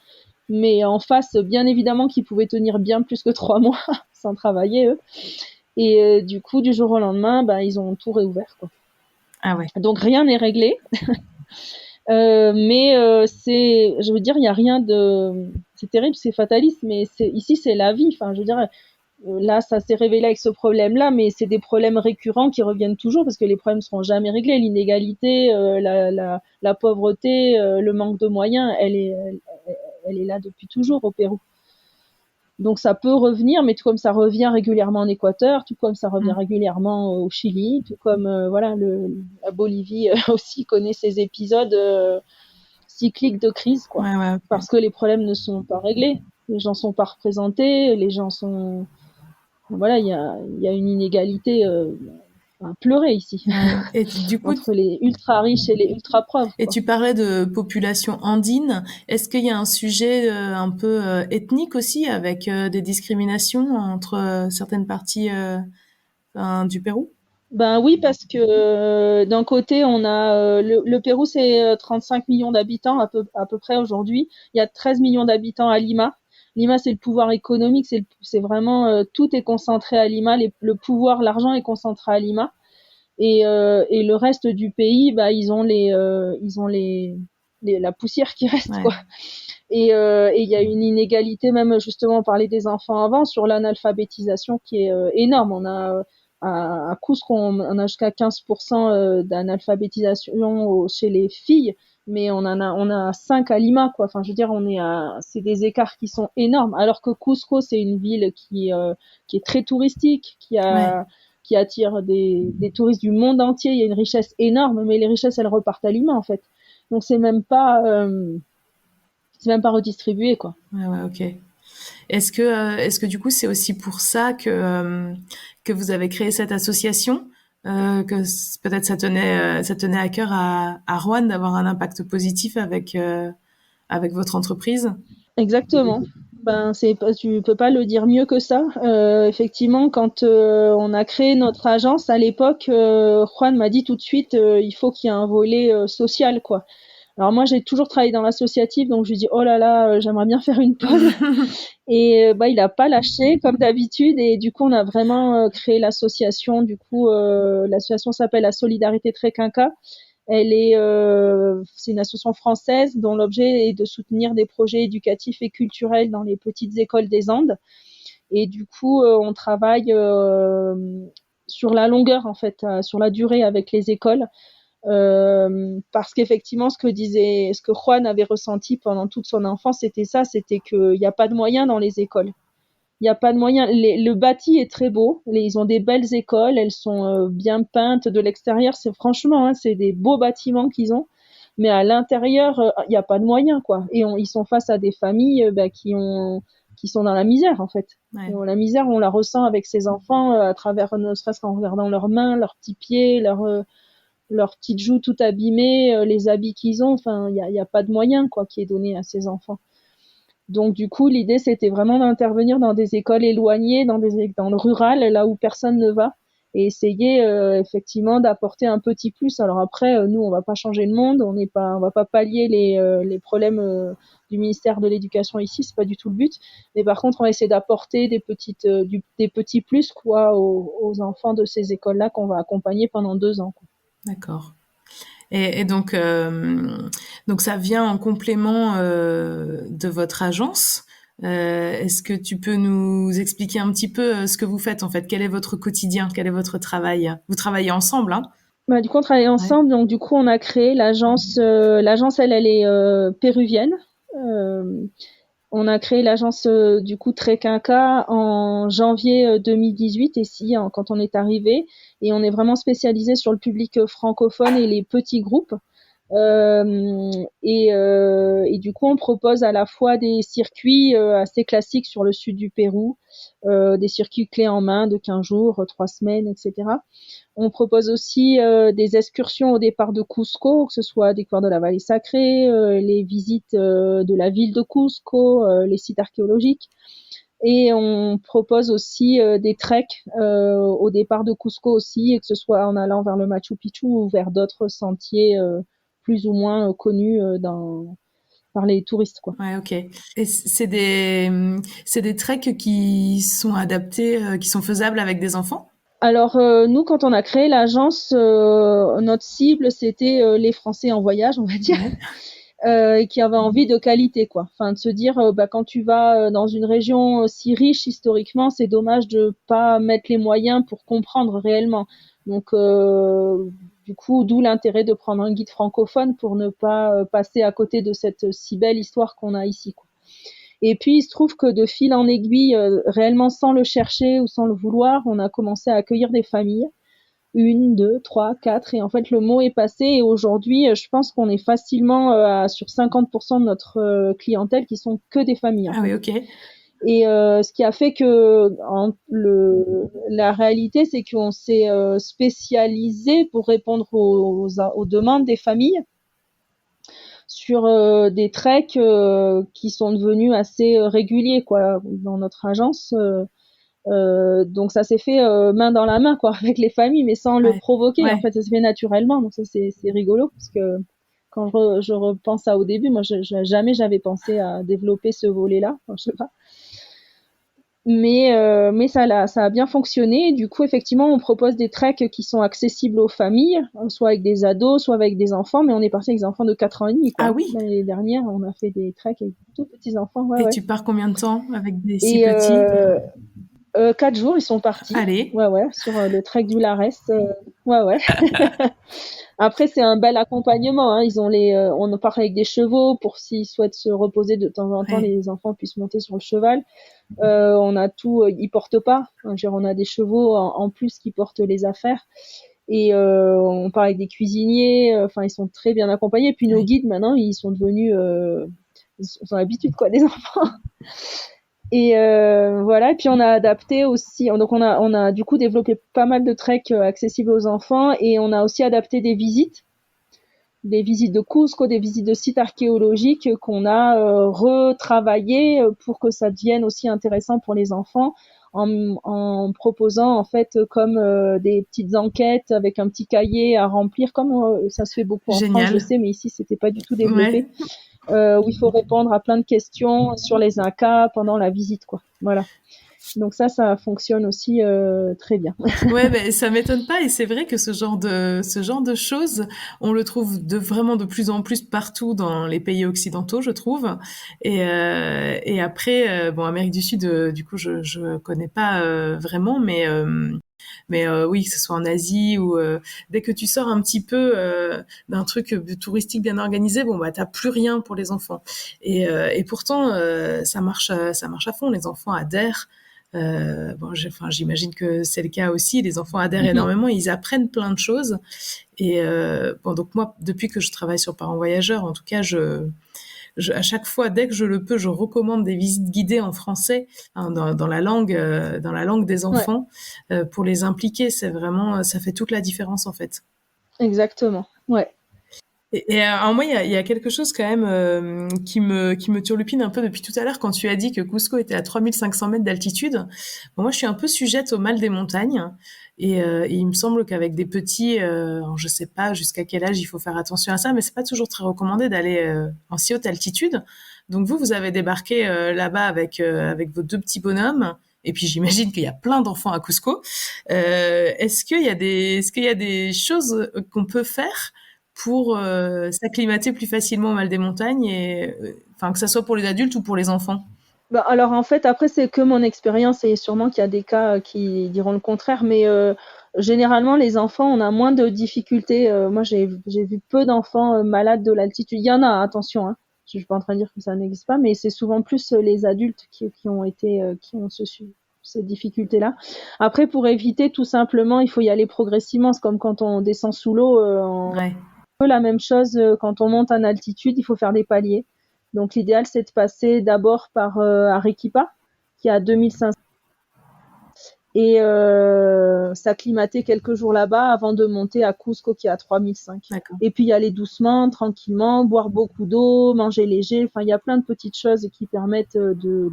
Mais en face, bien évidemment qu'ils pouvaient tenir bien plus que 3 mois sans travailler, eux. Et du coup, du jour au lendemain, ils ont tout réouvert, quoi. Ah ouais. Donc rien n'est réglé. Mais je veux dire, il y a rien de, c'est terrible, c'est fataliste, mais ici c'est la vie. Enfin, je veux dire, là ça s'est révélé avec ce problème-là, mais c'est des problèmes récurrents qui reviennent toujours, parce que les problèmes seront jamais réglés. L'inégalité, la pauvreté, le manque de moyens, elle est là depuis toujours au Pérou. Donc ça peut revenir, mais tout comme ça revient régulièrement en Équateur, tout comme ça revient régulièrement au Chili, tout comme la Bolivie aussi connaît ces épisodes cycliques de crise, quoi. Ouais. Parce que les problèmes ne sont pas réglés, les gens sont pas représentés, les gens sont, voilà, il y a une inégalité à pleurer ici. Et du coup, entre les ultra riches et les ultra pauvres. Et tu parlais de population andine. Est-ce qu'il y a un sujet un peu ethnique aussi, avec des discriminations entre certaines parties du Pérou? Ben oui, parce que d'un côté, on a le Pérou, c'est 35 millions d'habitants à peu près aujourd'hui. Il y a 13 millions d'habitants à Lima. Lima, c'est le pouvoir économique, c'est vraiment tout est concentré à Lima. Le pouvoir, l'argent est concentré à Lima. Et le reste du pays, ils ont la poussière qui reste, quoi. Et il y a une inégalité, même justement, on parlait des enfants avant, sur l'analphabétisation qui est énorme. On a à Cusco, on a jusqu'à 15% d'analphabétisation chez les filles, mais on a 5 à Lima, quoi. Enfin, je veux dire, c'est des écarts qui sont énormes. Alors que Cusco, c'est une ville qui est très touristique, qui attire des touristes du monde entier. Il y a une richesse énorme, mais les richesses, elles repartent à Lima, en fait. Donc c'est même pas redistribué, quoi. Ouais, ok. Est-ce que du coup c'est aussi pour ça que vous avez créé cette association, que peut-être ça tenait à cœur à Juan d'avoir un impact positif avec votre entreprise? Exactement. Tu peux pas le dire mieux que ça. Effectivement, quand on a créé notre agence à l'époque, Juan m'a dit tout de suite, il faut qu'il y ait un volet social, quoi. Alors moi, j'ai toujours travaillé dans l'associatif, donc je lui dis oh là là, j'aimerais bien faire une pause. Et il a pas lâché comme d'habitude. Et du coup, on a vraiment créé l'association. Du coup, l'association s'appelle la Solidarité Tréquinca. C'est une association française dont l'objet est de soutenir des projets éducatifs et culturels dans les petites écoles des Andes. Et du coup, on travaille sur la longueur, en fait, sur la durée avec les écoles. Parce qu'effectivement, ce que Juan avait ressenti pendant toute son enfance, c'était qu'il n'y a pas de moyens dans les écoles. Il n'y a pas de moyens. Le bâti est très beau. Ils ont des belles écoles. Elles sont bien peintes de l'extérieur. Franchement, c'est des beaux bâtiments qu'ils ont. Mais à l'intérieur, il n'y a pas de moyens, quoi. Et ils sont face à des familles qui sont dans la misère, en fait. Ouais. La misère, on la ressent avec ces enfants à travers, ne serait-ce qu'en regardant leurs mains, leurs petits pieds, leurs petites joues toutes abîmées, les habits qu'ils ont. Enfin, il y a pas de moyen, quoi, qui est donné à ces enfants. Donc du coup, l'idée c'était vraiment d'intervenir dans des écoles éloignées, dans le rural, là où personne ne va, et essayer effectivement d'apporter un petit plus. Alors après, nous on va pas changer le monde, on va pas pallier les problèmes du ministère de l'Éducation ici, c'est pas du tout le but. Mais par contre, on va essayer d'apporter des petits plus quoi aux enfants de ces écoles-là qu'on va accompagner pendant 2 ans, quoi. D'accord. Et donc ça vient en complément de votre agence. Est-ce que tu peux nous expliquer un petit peu ce que vous faites en fait? Quel est votre quotidien? Quel est votre travail? Vous travaillez ensemble, hein? Du coup, on travaille ensemble. Donc, du coup, on a créé l'agence. L'agence, elle est péruvienne. Euh, on a créé l'agence du coup Tréquinca en janvier 2018 ici quand on est arrivé, et on est vraiment spécialisé sur le public francophone et les petits groupes. Et du coup, on propose à la fois des circuits assez classiques sur le sud du Pérou, des circuits clés en main de 15 jours, 3 semaines, etc. On propose aussi des excursions au départ de Cusco, que ce soit des cours de la vallée sacrée, les visites de la ville de Cusco, les sites archéologiques. Et on propose aussi des treks au départ de Cusco aussi, et que ce soit en allant vers le Machu Picchu ou vers d'autres sentiers plus ou moins connus par les touristes, quoi. Ouais, ok. Et c'est des treks qui sont adaptés, qui sont faisables avec des enfants? Alors nous, quand on a créé l'agence, notre cible c'était les Français en voyage, on va dire. Qui avaient envie de qualité, quoi. Enfin, de se dire, quand tu vas dans une région si riche historiquement, c'est dommage de pas mettre les moyens pour comprendre réellement. Donc, du coup, d'où l'intérêt de prendre un guide francophone pour ne pas passer à côté de cette si belle histoire qu'on a ici, quoi. Et puis, il se trouve que de fil en aiguille, réellement sans le chercher ou sans le vouloir, on a commencé à accueillir des familles. 1, 2, 3, 4, et en fait le mot est passé, et aujourd'hui je pense qu'on est facilement sur 50% de notre clientèle qui sont que des familles, en Ah fait. oui, ok. Et ce qui a fait que la réalité c'est qu'on s'est spécialisé pour répondre aux demandes des familles sur des treks qui sont devenus assez réguliers, quoi, dans notre agence. Donc ça s'est fait main dans la main, quoi, avec les familles, mais sans le Ouais. provoquer. Ouais. En fait, ça s'est fait naturellement. Donc ça c'est rigolo, parce que quand je repense à au début, moi jamais j'avais pensé à développer ce volet-là. Enfin, je sais pas. Mais ça a bien fonctionné. Du coup, effectivement, on propose des treks qui sont accessibles aux familles, soit avec des ados, soit avec des enfants. Mais on est parti avec des enfants de 4 ans et demi, quoi. Ah oui. L'année dernière, on a fait des treks avec tout petits enfants. Ouais, Et ouais. tu pars combien de temps avec des si Et petits? 4 jours, ils sont partis. Allez. Ouais, sur le trek du Larès. Ouais. Après, c'est un bel accompagnement, hein. On part avec des chevaux pour s'ils souhaitent se reposer de temps en temps, Ouais. les enfants puissent monter sur le cheval. On a tout, ils portent pas. On a des chevaux en plus qui portent les affaires. Et on part avec des cuisiniers. Enfin, ils sont très bien accompagnés. Et puis nos Ouais. guides maintenant, ils sont devenus, ils ont l'habitude, quoi, des enfants. Et voilà. Et puis on a adapté aussi. Donc on a du coup développé pas mal de treks accessibles aux enfants, et on a aussi adapté des visites de Cusco, des visites de sites archéologiques qu'on a retravaillé pour que ça devienne aussi intéressant pour les enfants, en proposant en fait comme des petites enquêtes avec un petit cahier à remplir, comme ça se fait beaucoup en France, je Génial. sais, mais ici c'était pas du tout Ouais. développé, où il faut répondre à plein de questions sur les Incas pendant la visite, quoi. Voilà. Donc ça fonctionne aussi très bien. Ouais, ben ça m'étonne pas et c'est vrai que ce genre de choses, on le trouve vraiment de plus en plus partout dans les pays occidentaux, je trouve. Et après, bon, Amérique du Sud, du coup, je connais pas vraiment, mais oui, que ce soit en Asie ou dès que tu sors un petit peu d'un truc touristique bien organisé, bon bah t'as plus rien pour les enfants. Et pourtant, ça marche à fond. Les enfants adhèrent. Bon, enfin, j'imagine que c'est le cas aussi. Les enfants adhèrent énormément, ils apprennent plein de choses. Et bon, donc moi, depuis que je travaille sur Parents Voyageurs, en tout cas, à chaque fois, dès que je le peux, je recommande des visites guidées en français, hein, dans la langue des Ouais, enfants, pour les impliquer. C'est vraiment, ça fait toute la différence en fait. exactement. Ouais. Alors moi, il y a quelque chose quand même qui me turlupine un peu depuis tout à l'heure quand tu as dit que Cusco était à 3500 mètres d'altitude. Bon, moi, je suis un peu sujette au mal des montagnes et il me semble qu'avec des petits, alors je sais pas jusqu'à quel âge il faut faire attention à ça, mais c'est pas toujours très recommandé d'aller en si haute altitude. Donc vous avez débarqué là-bas avec vos deux petits bonhommes. Et puis j'imagine qu'il y a plein d'enfants à Cusco. Est-ce qu'il y a des choses qu'on peut faire pour s'acclimater plus facilement au mal des montagnes et enfin que ça soit pour les adultes ou pour les enfants. Bah, alors en fait, après, c'est que mon expérience et sûrement qu'il y a des cas qui diront le contraire, mais généralement, les enfants, on a moins de difficultés. Moi, j'ai vu peu d'enfants malades de l'altitude. Il y en a, attention, hein. Je suis pas en train de dire que ça n'existe pas, mais c'est souvent plus les adultes qui ont été, qui ont ces difficultés-là. Après, pour éviter, tout simplement, il faut y aller progressivement. C'est comme quand on descend sous l'eau, Ouais. peu la même chose quand on monte en altitude, il faut faire des paliers. Donc l'idéal, c'est de passer d'abord par Arequipa, qui est à 2500, et s'acclimater quelques jours là-bas avant de monter à Cusco, qui est à 3005. D'accord. Et puis y aller doucement, tranquillement, boire beaucoup d'eau, manger léger. Enfin, il y a plein de petites choses qui permettent de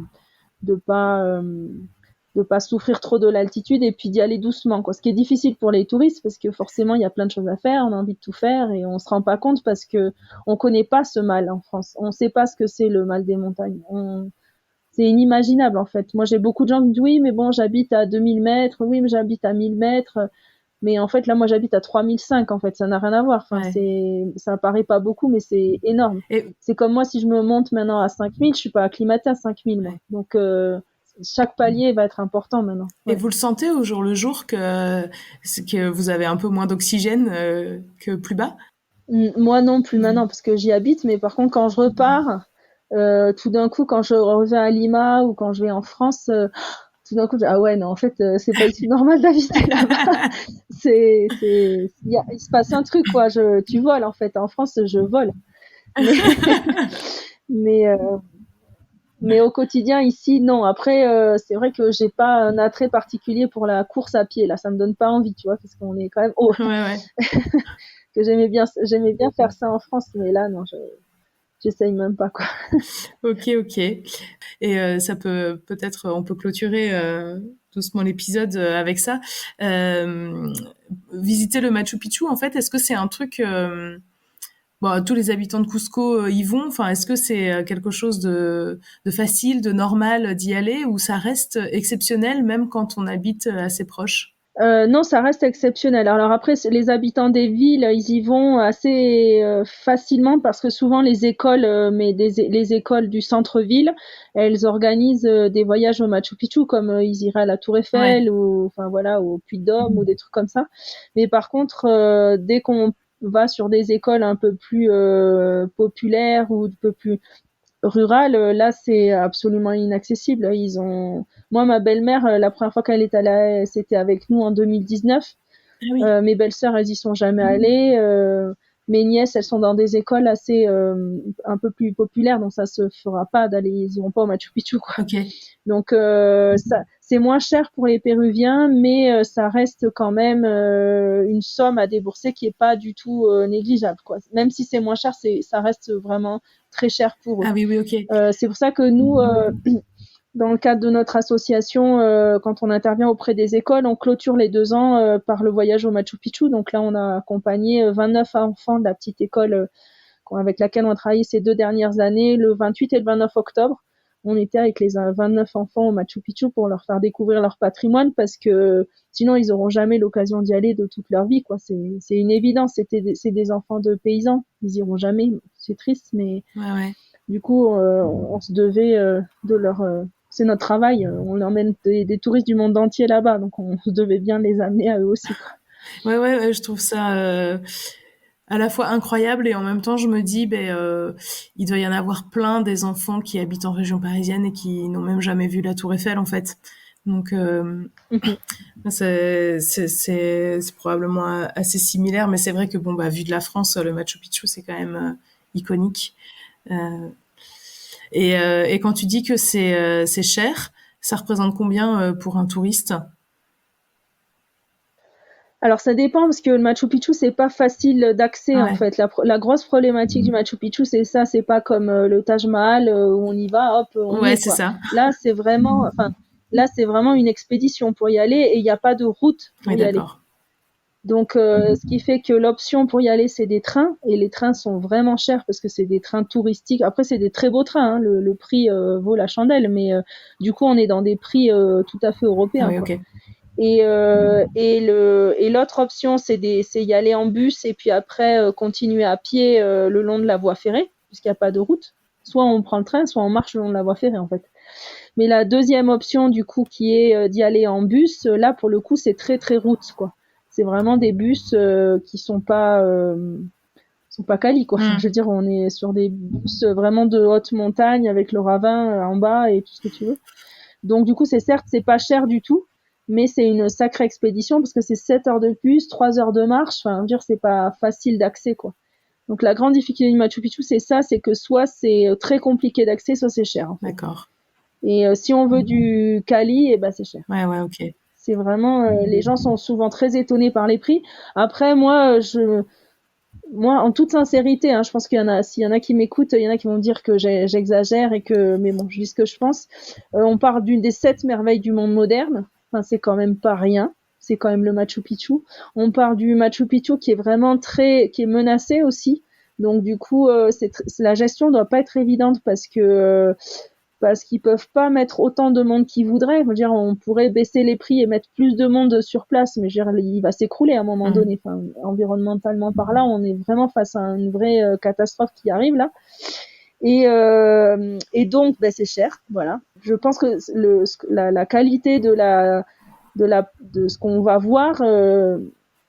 pas souffrir trop de l'altitude et puis d'y aller doucement, quoi. Ce qui est difficile pour les touristes parce que forcément il y a plein de choses à faire, on a envie de tout faire et on se rend pas compte parce que on connaît pas ce mal en France. On sait pas ce que c'est le mal des montagnes. C'est inimaginable en fait. Moi j'ai beaucoup de gens qui me disent oui mais bon j'habite à 2000 mètres, oui mais j'habite à 1000 mètres. Mais en fait, là, moi, j'habite à 3005, en fait. Ça n'a rien à voir. Enfin, Ouais. ça paraît pas beaucoup, mais c'est énorme. Et, C'est comme moi, si je me monte maintenant à 5000, je suis pas acclimatée à 5000, moi. ouais. Donc, chaque palier va être important maintenant. Et Ouais. vous le sentez au jour le jour que vous avez un peu moins d'oxygène que plus bas? Moi non plus maintenant parce que j'y habite, mais par contre quand je repars, tout d'un coup quand je reviens à Lima ou quand je vais en France, tout d'un coup ah ouais non en fait c'est pas ici normal d'habiter là-bas. Il se passe un truc quoi. Tu voles en fait. En France je vole, mais mais euh, mais au quotidien ici non. Après c'est vrai que j'ai pas un attrait particulier pour la course à pied là. Ça me donne pas envie tu vois parce qu'on est quand même haut. Ouais, ouais. Que j'aimais bien faire ça en France, mais là non j'essaye même pas quoi. Ok, ok. Et ça peut-être on peut clôturer doucement l'épisode avec ça. Euh, Visiter le Machu Picchu, en fait, est-ce que c'est un truc bon, tous les habitants de Cusco y vont. Enfin, est-ce que c'est quelque chose de facile, de normal d'y aller, ou ça reste exceptionnel même quand on habite assez proche? Non, ça reste exceptionnel. Alors après, les habitants des villes, ils y vont assez facilement parce que souvent les écoles, les écoles du centre-ville, elles organisent des voyages au Machu Picchu, comme ils iraient à la Tour Ouais. Eiffel ou, enfin voilà, au Puy-de-Dôme ou des trucs comme ça. Mais par contre, dès qu'on va sur des écoles un peu plus populaires ou un peu plus rural, là, c'est absolument inaccessible. Moi, ma belle-mère, la première fois qu'elle est allée, c'était avec nous en 2019. Ah oui. Mes belles-sœurs, elles y sont jamais allées. Mes nièces, elles sont dans des écoles assez un peu plus populaires, donc ça se fera pas d'aller, ils iront pas au Machu Picchu, quoi. Ok. Donc ça, c'est moins cher pour les Péruviens, mais ça reste quand même une somme à débourser qui est pas du tout négligeable, quoi. Même si c'est moins cher, ça reste vraiment très cher pour eux. Ah oui, oui, ok. C'est pour ça que nous, Dans le cadre de notre association, quand on intervient auprès des écoles, on clôture les 2 ans par le voyage au Machu Picchu. Donc là, on a accompagné 29 enfants de la petite école avec laquelle on a travaillé ces 2 dernières années, le 28 et le 29 octobre. On était avec les 29 enfants au Machu Picchu pour leur faire découvrir leur patrimoine parce que sinon, ils n'auront jamais l'occasion d'y aller de toute leur vie, quoi. C'est une évidence. C'est des enfants de paysans. Ils iront jamais. C'est triste, mais Ouais. du coup, on se devait de leur... c'est notre travail. On emmène des touristes du monde entier là-bas, donc on se devait bien les amener à eux aussi, quoi. Ouais, je trouve ça à la fois incroyable et en même temps je me dis il doit y en avoir plein des enfants qui habitent en région parisienne et qui n'ont même jamais vu la Tour Eiffel en fait. Donc c'est probablement assez similaire, mais c'est vrai que vu de la France, le Machu Picchu c'est quand même iconique. Euh, et quand tu dis que c'est cher, ça représente combien pour un touriste? Alors ça dépend parce que le Machu Picchu c'est pas facile d'accès en Ouais, fait. La grosse problématique du Machu Picchu c'est ça, c'est pas comme le Taj Mahal où on y va, hop, on y ouais, est c'est quoi. ça. Là c'est vraiment une expédition pour y aller et il n'y a pas de route pour Oui, y aller. d'accord. Donc ce qui fait que l'option pour y aller c'est des trains et les trains sont vraiment chers parce que c'est des trains touristiques. Après c'est des très beaux trains, hein. Le prix vaut la chandelle, mais du coup on est dans des prix tout à fait Ah européens oui, quoi. ok. Et l'autre option, c'est y aller en bus et puis après continuer à pied le long de la voie ferrée, puisqu'il n'y a pas de route. Soit on prend le train, soit on marche le long de la voie ferrée en fait. Mais la deuxième option du coup qui est d'y aller en bus, là pour le coup c'est très très route quoi. C'est vraiment des bus qui sont pas quali quoi. Enfin, je veux dire, on est sur des bus vraiment de haute montagne avec le ravin en bas et tout ce que tu veux. Donc du coup, c'est pas cher du tout, mais c'est une sacrée expédition parce que c'est 7 heures de bus, 3 heures de marche. Enfin, je veux dire, c'est pas facile d'accès, quoi. Donc la grande difficulté du Machu Picchu, c'est ça, c'est que soit c'est très compliqué d'accès, soit c'est cher, en fait. D'accord. Et si on veut du Cali, eh ben c'est cher. Ouais, ok. C'est vraiment, les gens sont souvent très étonnés par les prix. Après, moi, en toute sincérité, hein, je pense s'il y en a qui m'écoutent, il y en a qui vont me dire que j'exagère mais bon, je dis ce que je pense. On parle d'une des 7 merveilles du monde moderne. Enfin, c'est quand même pas rien. C'est quand même le Machu Picchu. On parle du Machu Picchu qui est vraiment qui est menacé aussi. Donc, du coup, la gestion doit pas être évidente parce qu'ils peuvent pas mettre autant de monde qu'ils voudraient. Je veux dire, on pourrait baisser les prix et mettre plus de monde sur place, mais je veux dire, il va s'écrouler à un moment donné. Enfin, environnementalement par là, on est vraiment face à une vraie catastrophe qui arrive là. Et donc, c'est cher, voilà. Je pense que la qualité de ce qu'on va voir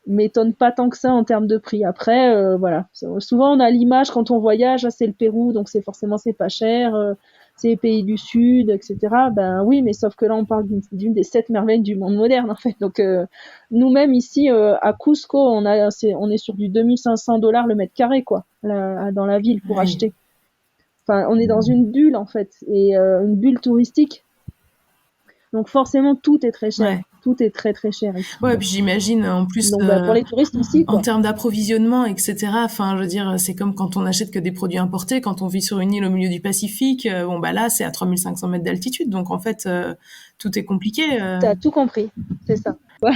m'étonne pas tant que ça en termes de prix. Après, voilà. Souvent, on a l'image quand on voyage, c'est le Pérou, donc c'est pas cher. C'est les pays du Sud, etc. Ben oui, mais sauf que là, on parle d'une des 7 merveilles du monde moderne, en fait. Donc, nous-mêmes, ici, à Cusco, on est sur du 2500 $ le mètre carré, quoi, dans la ville pour acheter. Enfin, on est dans une bulle, en fait, et une bulle touristique. Donc, forcément, tout est très cher. Ouais. Tout est très, très cher ici. Ouais, puis j'imagine en plus Donc, pour les touristes aussi, quoi. en termes d'approvisionnement, etc. Enfin, je veux dire, c'est comme quand on n'achète que des produits importés, quand on vit sur une île au milieu du Pacifique. Là, c'est à 3500 mètres d'altitude, donc en fait, tout est compliqué. T'as tout compris, c'est ça. Ouais.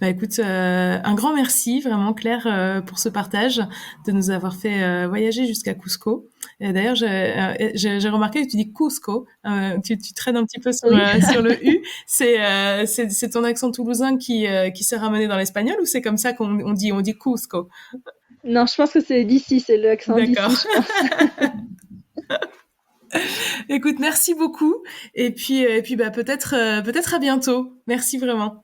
Écoute, un grand merci vraiment Claire pour ce partage, de nous avoir fait voyager jusqu'à Cusco. Et d'ailleurs, j'ai remarqué que tu dis Cusco, tu traînes un petit peu sur, sur le U. C'est ton accent toulousain qui s'est ramené dans l'espagnol ou c'est comme ça qu'on dit Cusco? Non, je pense que c'est d'ici, c'est l'accent d'ici, je pense. Écoute, merci beaucoup. Et puis peut-être à bientôt. Merci vraiment.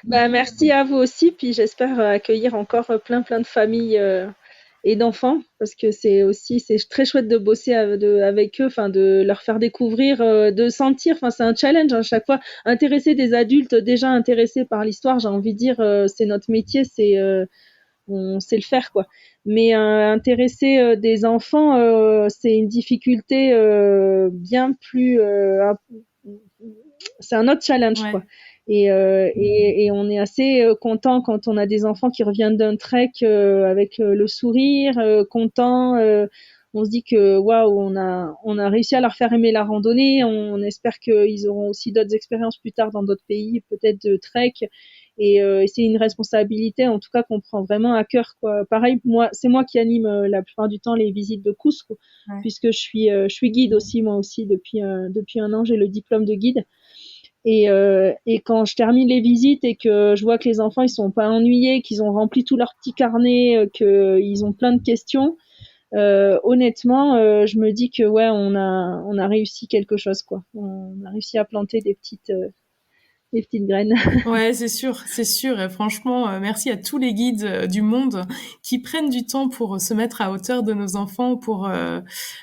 Merci à vous aussi, puis j'espère accueillir encore plein de familles et d'enfants, parce que c'est très chouette de bosser avec eux, enfin de leur faire découvrir, de sentir, enfin c'est un challenge à chaque fois, intéresser des adultes déjà intéressés par l'histoire, j'ai envie de dire, c'est notre métier, on sait le faire quoi. Mais intéresser des enfants, c'est une difficulté bien plus, c'est un autre challenge quoi. Et on est assez content quand on a des enfants qui reviennent d'un trek avec le sourire, content. on se dit que waouh, on a réussi à leur faire aimer la randonnée. On espère qu'ils auront aussi d'autres expériences plus tard dans d'autres pays, peut-être de trek. Et c'est une responsabilité, en tout cas, qu'on prend vraiment à cœur, quoi. Pareil, c'est moi qui anime la plupart du temps les visites de Cusco, puisque je suis guide aussi, moi aussi, depuis un an, j'ai le diplôme de guide. Et quand je termine les visites et que je vois que les enfants ils sont pas ennuyés, qu'ils ont rempli tout leur petit carnet, qu'ils ont plein de questions, honnêtement, je me dis que ouais, on a réussi quelque chose, quoi. On a réussi à planter des petites graines. Ouais, c'est sûr, c'est sûr. Et franchement, merci à tous les guides du monde qui prennent du temps pour se mettre à hauteur de nos enfants, pour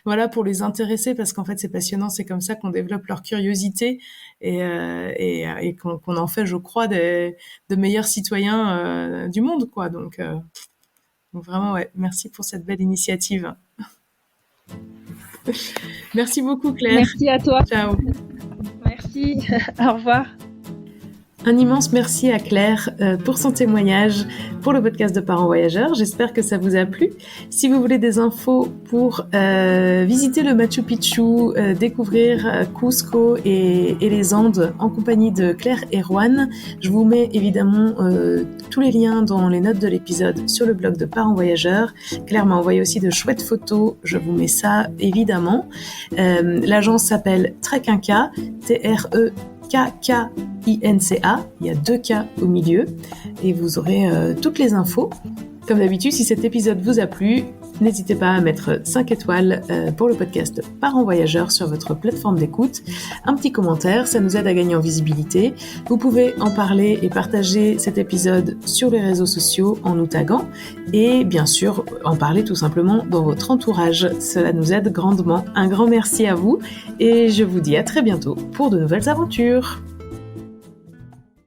voilà, pour les intéresser, parce qu'en fait, c'est passionnant. C'est comme ça qu'on développe leur curiosité et qu'on en fait, je crois, de meilleurs citoyens du monde, quoi. Donc vraiment, ouais, merci pour cette belle initiative. Merci beaucoup, Claire. Merci à toi. Ciao. Merci. Au revoir. Un immense merci à Claire pour son témoignage, pour le podcast de Parents Voyageurs. J'espère que ça vous a plu. Si vous voulez des infos pour visiter le Machu Picchu, découvrir Cusco et les Andes en compagnie de Claire et Juan, je vous mets évidemment tous les liens dans les notes de l'épisode sur le blog de Parents Voyageurs. Claire m'a envoyé aussi de chouettes photos, je vous mets ça évidemment. L'agence s'appelle Trekinca, T-R-E-K-K-I-N-C-A, il y a 2 K au milieu et vous aurez toutes les infos. Comme d'habitude, si cet épisode vous a plu, n'hésitez pas à mettre 5 étoiles pour le podcast Parents Voyageurs sur votre plateforme d'écoute. Un petit commentaire, ça nous aide à gagner en visibilité. Vous pouvez en parler et partager cet épisode sur les réseaux sociaux en nous taguant et bien sûr en parler tout simplement dans votre entourage. Cela nous aide grandement. Un grand merci à vous et je vous dis à très bientôt pour de nouvelles aventures.